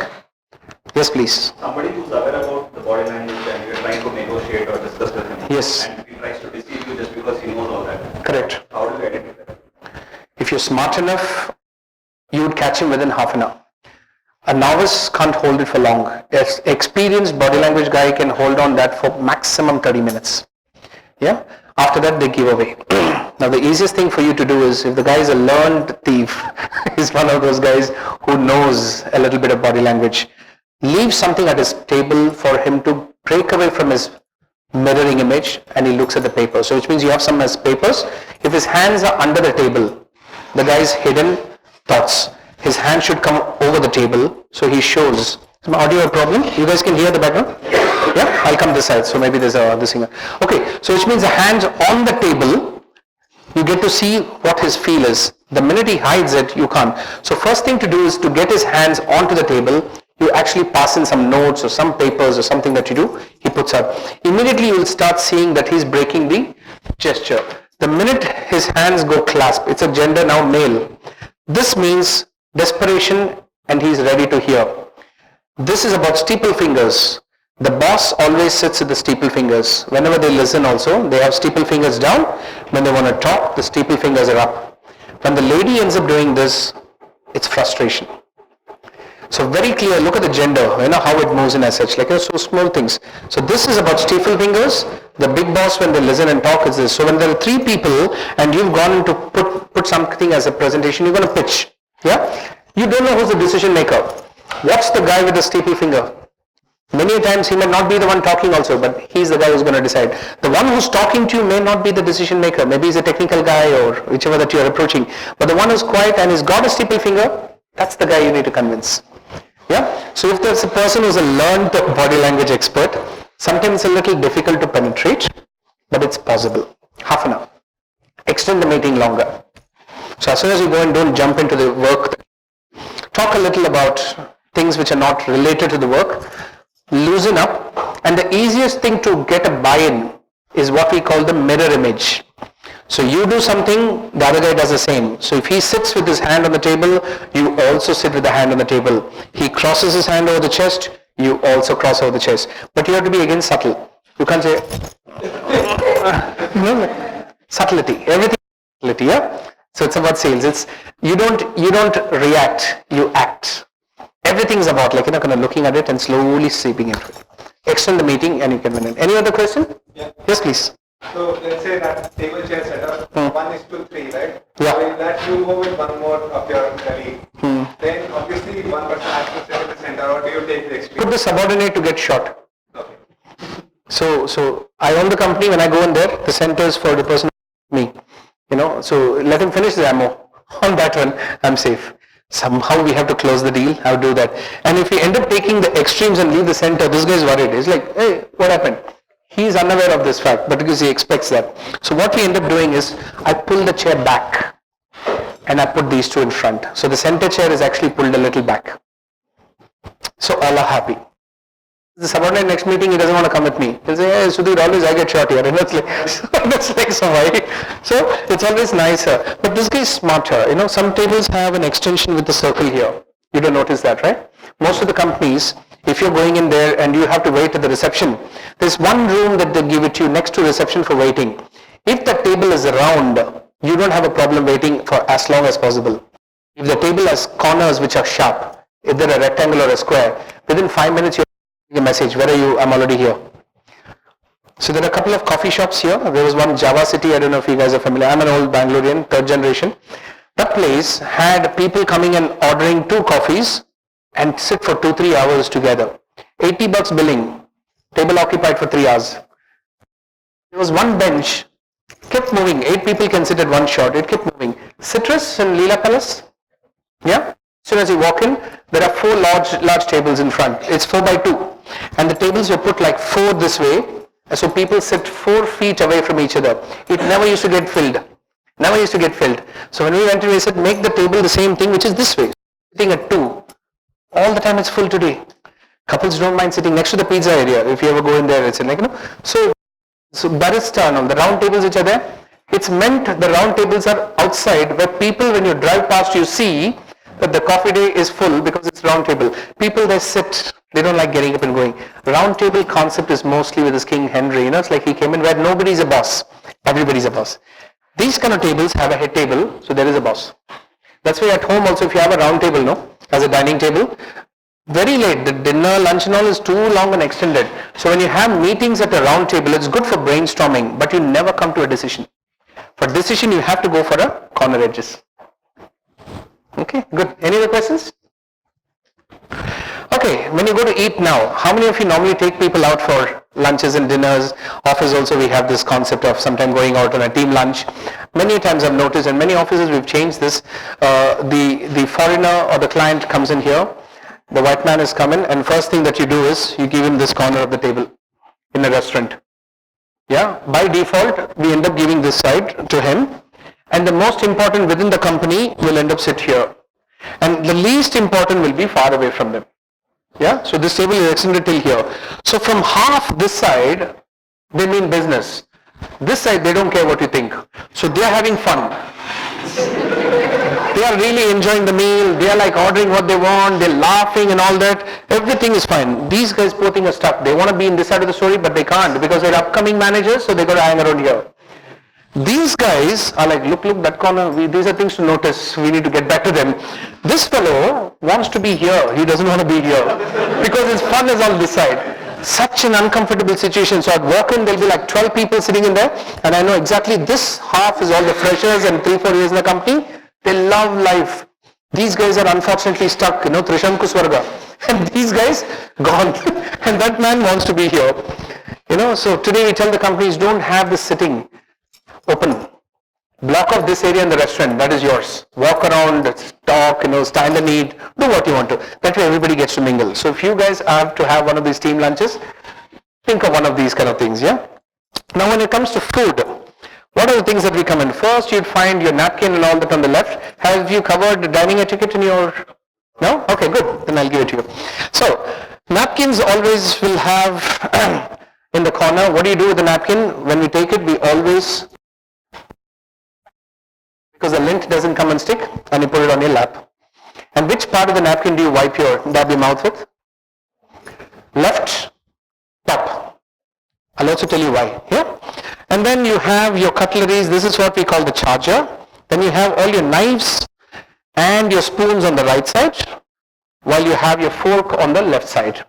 Yes, please. Somebody who's aware about the body language and you're trying to negotiate or discuss with him. Yes. And he tries to deceive you just because he knows all that. Correct. How do you identify that? If you're smart enough, you would catch him within half an hour. A novice can't hold it for long. An experienced body language guy can hold on that for maximum 30 minutes. Yeah? After that, they give away. Now, the easiest thing for you to do is, if the guy is a learned thief, he's one of those guys who knows a little bit of body language, leave something at his table for him to break away from his mirroring image and he looks at the paper. So, which means you have some as papers. If his hands are under the table, the guy's hidden thoughts. His hand should come over the table, so he shows. Is my audio a problem? You guys can hear the background? Yeah? I'll come this side, so maybe there's this thing. Okay, so which means the hands on the table, you get to see what his feel is. The minute he hides it, you can't. So first thing to do is to get his hands onto the table, you actually pass in some notes or some papers or something that you do, he puts up. Immediately you will start seeing that he's breaking the gesture. The minute his hands go clasp, it's a gender now male. This means desperation and he's ready to hear. This is about steeple fingers. The boss always sits at the steeple fingers. Whenever they listen also, they have steeple fingers down. When they want to talk, the steeple fingers are up. When the lady ends up doing this, it's frustration. So very clear, look at the gender, how it moves in as such, like so small things. So this is about steeple fingers. The big boss, when they listen and talk, is this. So when there are 3 people and you've gone to put something as a presentation, you're going to pitch. Yeah? You don't know who's the decision maker. Watch the guy with the steeple finger. Many times he may not be the one talking also, but he's the guy who's going to decide. The one who's talking to you may not be the decision maker. Maybe he's a technical guy or whichever that you're approaching. But the one who's quiet and has got a steeple finger, that's the guy you need to convince. Yeah? So if there's a person who's a learned body language expert, sometimes it's a little difficult to penetrate, but it's possible. Half an hour. Extend the meeting longer. So as soon as you go and don't jump into the work, talk a little about things which are not related to the work. loosen up, and the easiest thing to get a buy-in is what we call the mirror image. So you do something, the other guy does the same. So if he sits with his hand on the table, you also sit with the hand on the table. He crosses his hand over the chest, you also cross over the chest. But you have to be again subtle. You can't say, no, subtlety. Everything is subtlety, yeah? So it's about sales. It's you don't react, you act. Everything's about like kind of looking at it and slowly seeping into it. Extend the meeting and you can win it. Any other question? Yeah. Yes, please. So let's say that table chair setup, 1:3, right? Yeah. So in that you go with one more of your colleague. Then obviously one person has to sit in the center, or do you take the extreme? Put the subordinate to get shot. Okay. So I own the company. When I go in there, the center is for the person, me. So let him finish the ammo. On that one, I'm safe. Somehow we have to close the deal. I'll do that. And if we end up taking the extremes and leave the center, this guy is worried. He's like, hey, what happened? He's unaware of this fact, but because he expects that. So what we end up doing is, I pull the chair back and I put these two in front. So the center chair is actually pulled a little back. So all are happy. The subordinate next meeting, he doesn't want to come with me. He'll say, hey, Sudhir, always I get shot here. And that's like so why. So it's always nicer. But this guy is smarter. Some tables have an extension with the circle here. You don't notice that, right? Most of the companies, if you're going in there and you have to wait at the reception, there's one room that they give it to you next to reception for waiting. If the table is round, you don't have a problem waiting for as long as possible. If the table has corners which are sharp, if they're a rectangle or a square, within 5 minutes you're getting a message, where are you? I'm already here. So there are a couple of coffee shops here. There was one Java City, I don't know if you guys are familiar. I'm an old Bangalorean, third generation. That place had people coming and ordering 2 coffees and sit for 2-3 hours together. $80 billing, table occupied for 3 hours. There was one bench, kept moving. 8 people can sit at one shot. It kept moving. Citrus and Leela Palace. Yeah. As soon as you walk in, there are 4 large tables in front. It's 4x2, and the tables were put like 4 this way. So people sit 4 feet away from each other. It never used to get filled. Never used to get filled. So when we went in, we said, make the table the same thing, which is this way. Sitting at 2. All the time it's full today. Couples don't mind sitting next to the pizza area. If you ever go in there, it's like, So barista and all, the round tables which are there, it's meant the round tables are outside where people, when you drive past, you see that the coffee day is full because it's round table. People, they sit, they don't like getting up and going. Round table concept is mostly with this King Henry, it's like he came in where nobody's a boss. Everybody's a boss. These kind of tables have a head table, so there is a boss. That's why at home also if you have a round table, as a dining table, very late, the dinner, lunch and all is too long and extended. So when you have meetings at a round table, it's good for brainstorming, but you never come to a decision. For decision, you have to go for a corner edges. Okay, good. Any other questions? Okay, when you go to eat now, how many of you normally take people out for lunches and dinners? Office also we have this concept of sometime going out on a team lunch. Many times I've noticed in many offices we've changed this. The foreigner or the client comes in here, the white man is coming, and first thing that you do is you give him this corner of the table in a restaurant. Yeah, by default we end up giving this side to him, and the most important within the company will end up sit here, and the least important will be far away from them. Yeah, so this table is extended till here. So from half this side, they mean business. This side, they don't care what you think. So they are having fun. They are really enjoying the meal. They are like ordering what they want. They're laughing and all that. Everything is fine. These guys poor thing are stuck. They want to be in this side of the story, but they can't because they're upcoming managers, so they got to hang around here. These guys are like, look, that corner, these are things to notice. We need to get back to them. This fellow wants to be here. He doesn't want to be here because his fun is on this side. Such an uncomfortable situation. So I'd walk in, there'll be like 12 people sitting in there, and I know exactly this half is all the freshers and 3-4 years in the company. They love life. These guys are unfortunately stuck, Trishanku Swarga. And these guys, gone. And that man wants to be here. So today we tell the companies, don't have this sitting open. Block off this area in the restaurant, that is yours. Walk around, talk, stand and eat, do what you want to. That way everybody gets to mingle. So if you guys have to have one of these team lunches, think of one of these kind of things, yeah? Now when it comes to food, what are the things that we come in? First, you'd find your napkin and all that on the left. Have you covered the dining etiquette in your... No? Okay, good. Then I'll give it to you. So, Napkins always will have in the corner. What do you do with the napkin? When we take it, we always, because the lint doesn't come and stick, and you put it on your lap. And which part of the napkin do you dab your mouth with? Left top. I'll also tell you why. Yeah? And then you have your cutleries. This is what we call the charger. Then you have all your knives and your spoons on the right side, while you have your fork on the left side.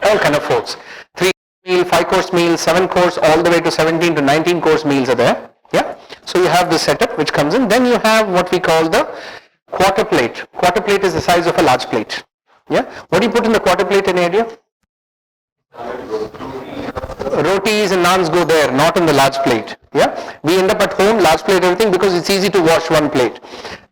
All kind of forks. 3-meal, 5-course meal, 7-course, all the way to 17 to 19-course meals are there. Yeah. So you have the setup which comes in. Then you have what we call the quarter plate. Quarter plate is the size of a large plate. Yeah. What do you put in the quarter plate, any idea? Rotis and naans go there, not in the large plate. Yeah. We end up at home, large plate, everything, because it's easy to wash one plate.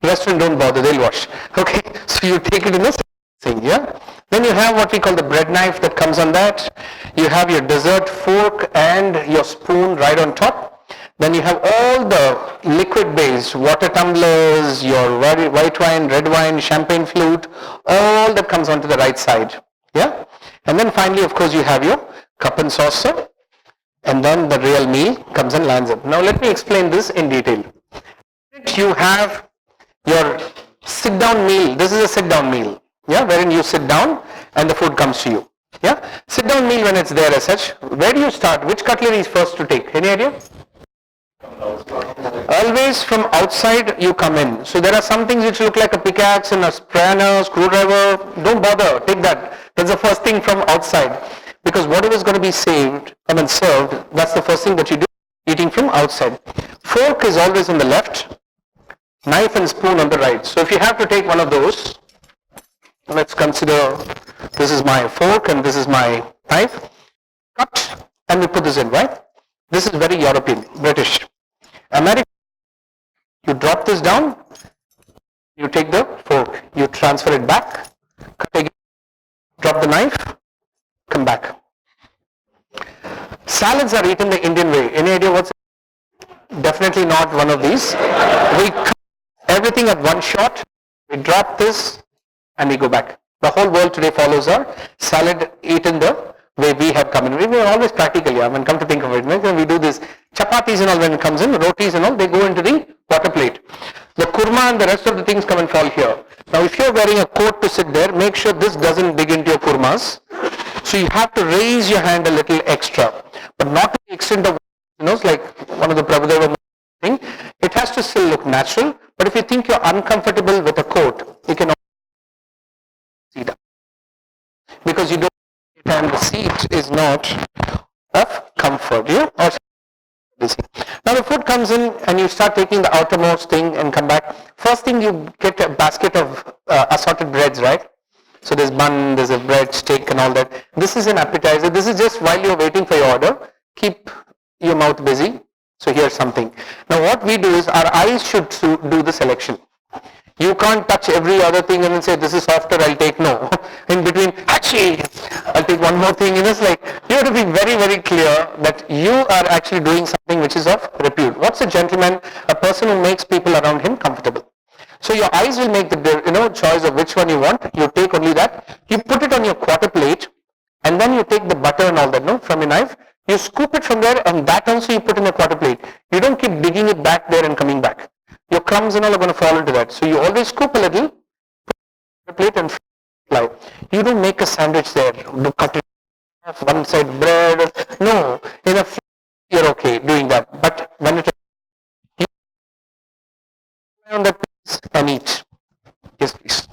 Restaurant don't bother, they'll wash. Okay. So you take it in a thing. Yeah. Then you have what we call the bread knife that comes on that. You have your dessert fork and your spoon right on top. Then you have all the liquid based water tumblers, your white wine, red wine, champagne flute, all that comes onto the right side. Yeah. And then finally, of course, you have your cup and saucer, and then the real meal comes and lands up. Now let me explain this in detail. You have your sit down meal. This is a sit down meal. Yeah, wherein you sit down and the food comes to you. Yeah. Sit down meal when it's there as such. Where do you start? Which cutlery is first to take? Any idea? Always from outside you come in. So there are some things which look like a pickaxe and a spanner, screwdriver. Don't bother, take that. That's the first thing from outside. Because whatever is going to be served, that's the first thing that you do, eating from outside. Fork is always on the left, knife and spoon on the right. So if you have to take one of those, let's consider this is my fork and this is my knife. Cut and we put this in, right? This is very European, British. American, you drop this down, you take the fork, you transfer it back, cut again, drop the knife, come back. Salads are eaten the Indian way. Any idea what's it? Definitely not one of these. We cut everything at one shot, we drop this and we go back. The whole world today follows our salad eaten the way we have come in. We are always practical, yeah. When come to think of it, when we do this, chapatis and all when it comes in, rotis and all, they go into the water plate. The kurma and the rest of the things come and fall here. Now if you're wearing a coat to sit there, make sure this doesn't dig into your kurmas. So you have to raise your hand a little extra, but not to the extent of, like one of the Prabhupada thing. It has to still look natural, but if you think you're uncomfortable with a coat, you can see that. Because you don't, and the seat is not of comfort, yeah? Or now the food comes in and you start taking the outermost thing and come back. First thing you get a basket of assorted breads, right? So there's bun, there's a bread, steak and all that. This is an appetizer. This is just while you're waiting for your order. Keep your mouth busy. So here's something. Now what we do is our eyes should do the selection. You can't touch every other thing and then say this is softer, I'll take no. In between, actually, I'll take one more thing. It's like you have to be very, very clear that you are actually doing something which is of repute. What's a gentleman? A person who makes people around him comfortable. So your eyes will make the choice of which one you want. You take only that. You put it on your quarter plate, and then you take the butter and all that from your knife. You scoop it from there, and that also you put in a quarter plate. You don't keep digging it back there and coming back. Your crumbs and all are going to fall into that. So you always scoop a little, put it on the plate and fly. You don't make a sandwich there. Do cut it off, one side bread. No, in a you're okay doing that. But when it you on that piece and eat. Yes, please.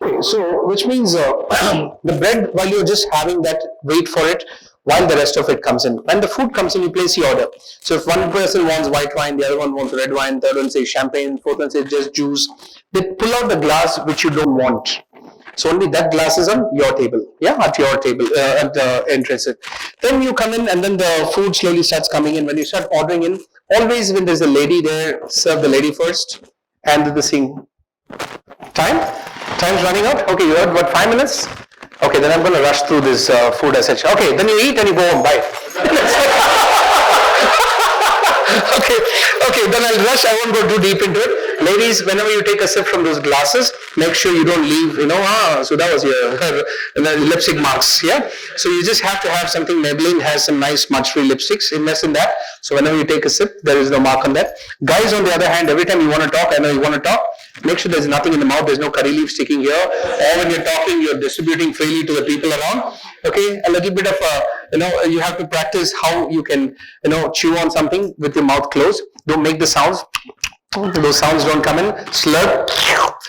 Okay, so which means the bread, while you're just having that, wait for it while the rest of it comes in. When the food comes in, you place the order. So if one person wants white wine, the other one wants red wine, third one says champagne, fourth one says just juice, they pull out the glass which you don't want. So only that glass is on your table, at your table, at the entrance. Then you come in and then the food slowly starts coming in. When you start ordering in, always when there's a lady there, serve the lady first and do the same. Time's running out? Okay, you heard what, 5 minutes? Okay, then I'm going to rush through this food as such. Okay, then you eat and you go home, bye. Okay, then I'll rush, I won't go too deep into it. Ladies, whenever you take a sip from those glasses, make sure you don't leave, so that was your lipstick marks, yeah? So you just have to have something. Maybelline has some nice smudge-free lipsticks, invest in that. So whenever you take a sip, there is no mark on that. Guys, on the other hand, every time you want to talk, I know you want to talk, make sure there's nothing in the mouth, there's no curry leaf sticking here, or when you're talking, you're distributing freely to the people around. Okay, a little bit of, you have to practice how you can, chew on something with your mouth closed. Don't make the sounds. Those sounds don't come in. Slurp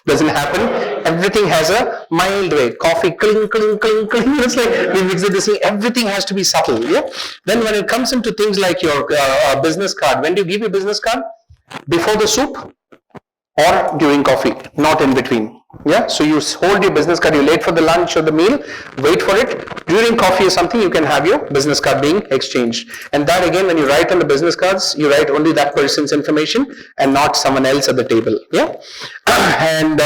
doesn't happen. Everything has a mild way. Coffee, cling, cling, cling, cling. It's like we mix it this way. Everything has to be subtle. Yeah. Then when it comes into things like your business card, when do you give your business card? Before the soup or during coffee, not in between. Yeah, so you hold your business card, you're late for the lunch or the meal, wait for it. During coffee or something, you can have your business card being exchanged. And that again, when you write on the business cards, you write only that person's information and not someone else at the table. Yeah, and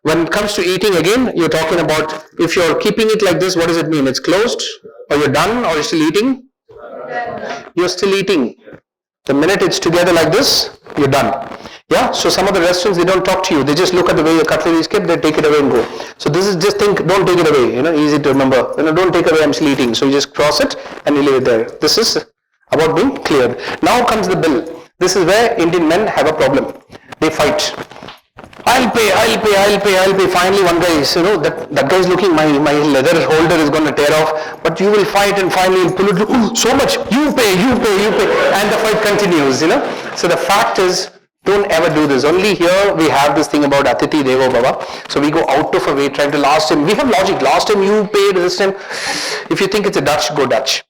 when it comes to eating, again, you're talking about if you're keeping it like this, what does it mean? It's closed, or you're done, or you're still eating? You're still eating. The minute it's together like this, you're done. Yeah, so some of the restaurants, they don't talk to you. They just look at the way your cutlery is kept, they take it away and go. So this is just think, don't take it away, easy to remember. Don't take away, I'm still eating. So you just cross it and you leave it there. This is about being cleared. Now comes the bill. This is where Indian men have a problem. They fight. I'll pay. Finally one guy is, that guy is looking, my leather holder is going to tear off, but you will fight and finally you'll pull it, so much, you pay, and the fight continues, So the fact is, don't ever do this. Only here we have this thing about Atiti Devo Baba. So we go out of a way trying to last time. We have logic. Last time you paid, this time. If you think it's a Dutch, go Dutch.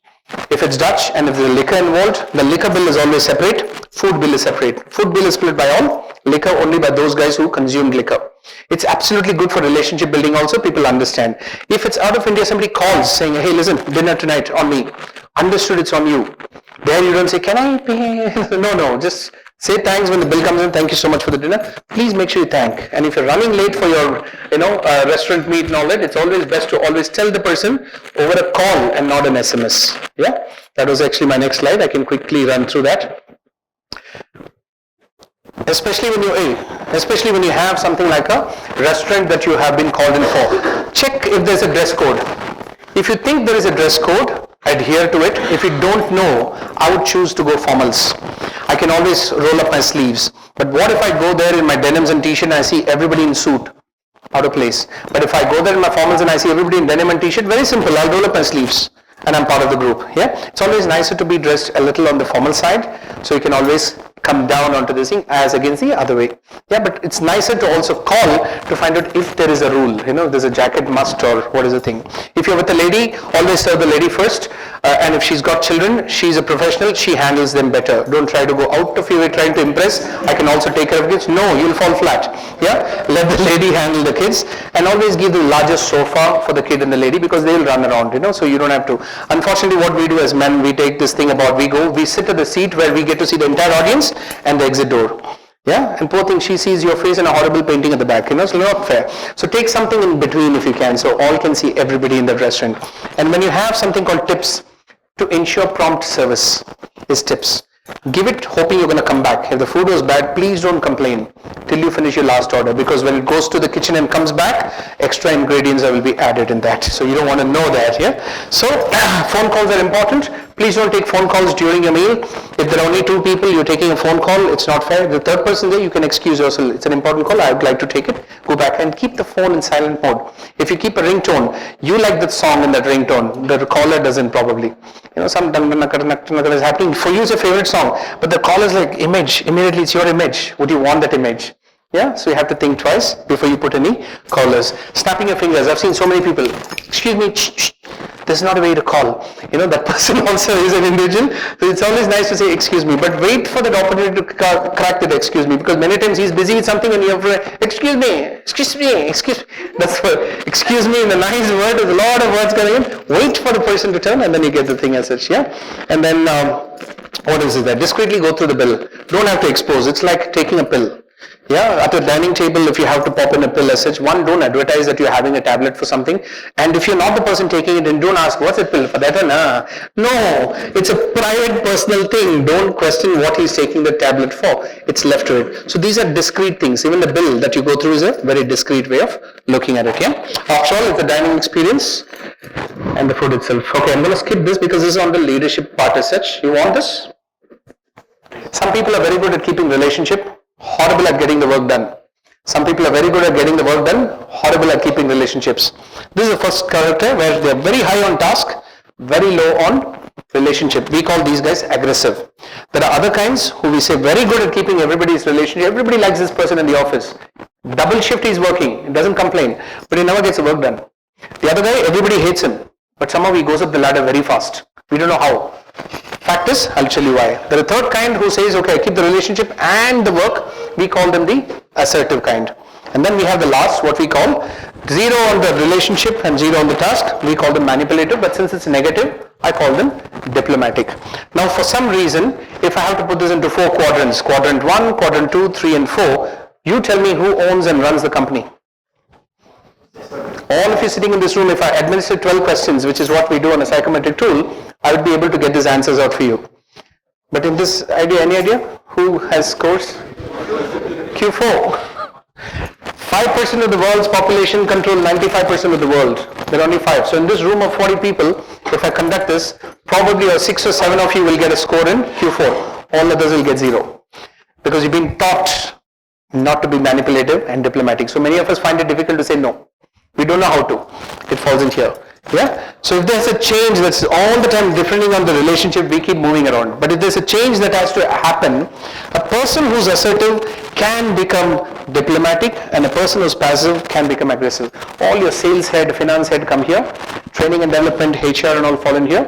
If it's Dutch and if there's liquor involved, the liquor bill is always separate. Food bill is separate. Food bill is split by all. Liquor only by those guys who consumed liquor. It's absolutely good for relationship building also. People understand. If it's out of India, somebody calls saying, hey, listen, dinner tonight on me. Understood, it's on you. There you don't say, can I pay? No, just say thanks when the bill comes in. Thank you so much for the dinner. Please make sure you thank. And if you're running late for your, restaurant meet and all that, it's always best to always tell the person over a call and not an SMS. Yeah, that was actually my next slide. I can quickly run through that. Especially when you have something like a restaurant that you have been called in for. Check if there's a dress code. If you think there is a dress code, adhere to it. If you don't know, I would choose to go formals. I can always roll up my sleeves. But what if I go there in my denims and t-shirt and I see everybody in suit? Out of place. But if I go there in my formals and I see everybody in denim and t-shirt, very simple, I'll roll up my sleeves and I'm part of the group. Yeah, it's always nicer to be dressed a little on the formal side, so you can always come down onto this thing as against the other way. Yeah, but it's nicer to also call to find out if there is a rule, there's a jacket must or what is the thing. If you're with a lady, always serve the lady first, and if she's got children, she's a professional, she handles them better. Don't try to go out of your way trying to impress. I can also take care of kids. No, you'll fall flat. Yeah, let the lady handle the kids, and always give the largest sofa for the kid and the lady because they'll run around, so you don't have to. Unfortunately, what we do as men, we take this thing about we sit at the seat where we get to see the entire audience and the exit door. Yeah, and poor thing, she sees your face and a horrible painting at the back, so not fair. So take something in between if you can, so all can see everybody in the restaurant. And when you have something called tips, to ensure prompt service is tips. Give it hoping you're going to come back. If the food was bad, please don't complain till you finish your last order, because when it goes to the kitchen and comes back, extra ingredients will be added in that. So you don't want to know that. Yeah. So phone calls are important. Please don't take phone calls during your meal. If there are only two people, you're taking a phone call, it's not fair. The third person there, you can excuse yourself. It's an important call, I would like to take it. Go back and keep the phone in silent mode. If you keep a ringtone, you like that song in that ringtone, the caller doesn't probably. Some is happening. For you it's a favorite song, but the caller is like image, immediately it's your image. Would you want that image? Yeah, so you have to think twice before you put any callers. Snapping your fingers, I've seen so many people, excuse me, this is not a way to call. That person also is an individual. So it's always nice to say excuse me, but wait for that opportunity to crack that excuse me, because many times he's busy with something and you have to, excuse me. That's what, excuse me in a nice word, there's a lot of words coming in. Wait for the person to turn and then you get the thing as such, yeah? And then, what is it there? Discreetly go through the bill. Don't have to expose, it's like taking a pill. Yeah, at a dining table, if you have to pop in a pill as such, one, don't advertise that you're having a tablet for something. And if you're not the person taking it, then don't ask, what's a pill for that? No, it's a private personal thing. Don't question what he's taking the tablet for. It's left to it. So these are discrete things. Even the bill that you go through is a very discrete way of looking at it. Yeah. After all, it's a dining experience and the food itself. Okay, I'm going to skip this because this is on the leadership part as such. You want this? Some people are very good at keeping relationship. Horrible at getting the work done. Some people are very good at getting the work done, horrible at keeping relationships. This is the first character where they are very high on task, very low on relationship. We call these guys aggressive. There are other kinds who we say very good at keeping everybody's relationship. Everybody likes this person in the office. Double shift he's working, he doesn't complain, but he never gets the work done. The other guy, everybody hates him, but somehow he goes up the ladder very fast. We don't know how. Fact is, I'll tell you why. There are a third kind who says, okay, I keep the relationship and the work. We call them the assertive kind. And then we have the last, what we call zero on the relationship and zero on the task. We call them manipulative, but since it's negative, I call them diplomatic. Now, for some reason, if I have to put this into 4 quadrants, quadrant 1, quadrant 2, 3 and 4, you tell me who owns and runs the company. All of you sitting in this room, if I administer 12 questions, which is what we do on a psychometric tool, I would be able to get these answers out for you. But in this idea, any idea? Who has scores? Q4. 5% of the world's population control 95% of the world. There are only 5. So in this room of 40 people, if I conduct this, probably 6 or 7 of you will get a score in Q4. All others will get 0. Because you've been taught not to be manipulative and diplomatic. So many of us find it difficult to say no. We don't know how to. It falls in here. Yeah. So if there's a change that's all the time depending on the relationship, we keep moving around. But if there's a change that has to happen, a person who's assertive can become diplomatic and a person who's passive can become aggressive. All your sales head, finance head come here. Training and development, HR and all fall in here.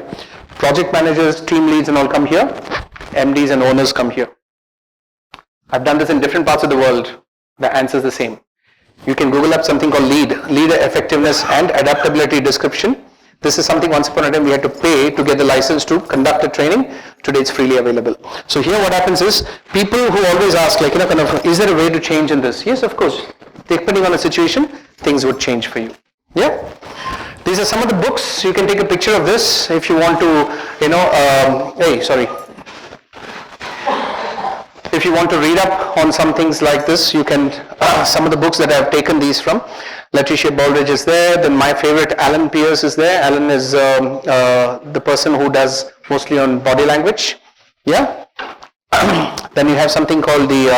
Project managers, team leads and all come here. MDs and owners come here. I've done this in different parts of the world. The answer is the same. You can Google up something called leader effectiveness and adaptability description. This is something once upon a time we had to pay to get the license to conduct a training. Today it's freely available. So here what happens is, people who always ask like, is there a way to change in this? Yes, of course. Depending on the situation, things would change for you. Yeah? These are some of the books. You can take a picture of this if you want to, if you want to read up on some things like this, you can, some of the books that I have taken these from. Letitia Baldridge is there, then my favorite Alan Pierce is there. Alan is the person who does mostly on body language. Yeah. Then you have something called the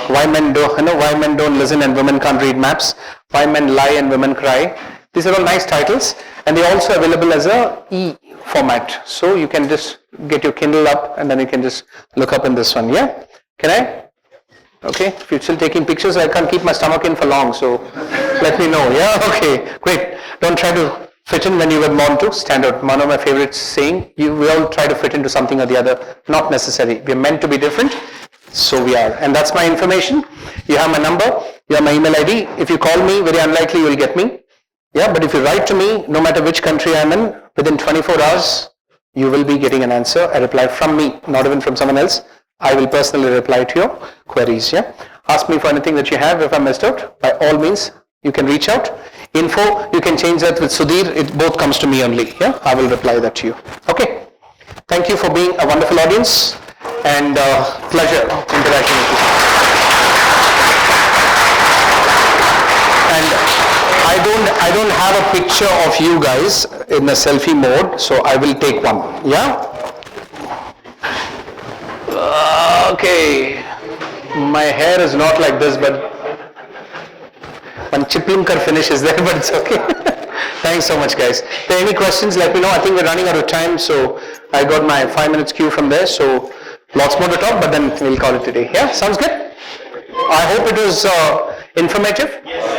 Why Men Don't Listen and Women Can't Read Maps, Why Men Lie and Women Cry. These are all nice titles, and they're also available as a e-format. So you can just get your Kindle up and then you can just look up in this one. Yeah? Can I? Okay. If you're still taking pictures, I can't keep my stomach in for long, so let me know. Yeah? Okay. Great. Don't try to fit in when you were born to stand out. One of my favorite saying, we all try to fit into something or the other. Not necessary. We're meant to be different, so we are. And that's my information. You have my number, you have my email ID. If you call me, very unlikely you'll get me. Yeah, but if you write to me, no matter which country I'm in, within 24 hours, you will be getting an answer, a reply from me, not even from someone else. I will personally reply to your queries. Yeah, ask me for anything that you have. If I messed out, by all means, you can reach out. Info, you can change that with Sudhir. It both comes to me only. Yeah, I will reply that to you. Okay. Thank you for being a wonderful audience and pleasure interacting with you. And I don't have a picture of you guys in a selfie mode, so I will take one. Yeah? Okay. My hair is not like this, but one chiplinkar finish is there, but it's okay. Thanks so much, guys. If there are any questions, let me know. I think we're running out of time, so I got my 5 minutes cue from there, so lots more to talk, but then we'll call it today. Yeah? Sounds good? I hope it was informative. Yes.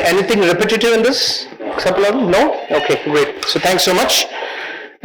Anything repetitive in this? No? Okay, great. So thanks so much.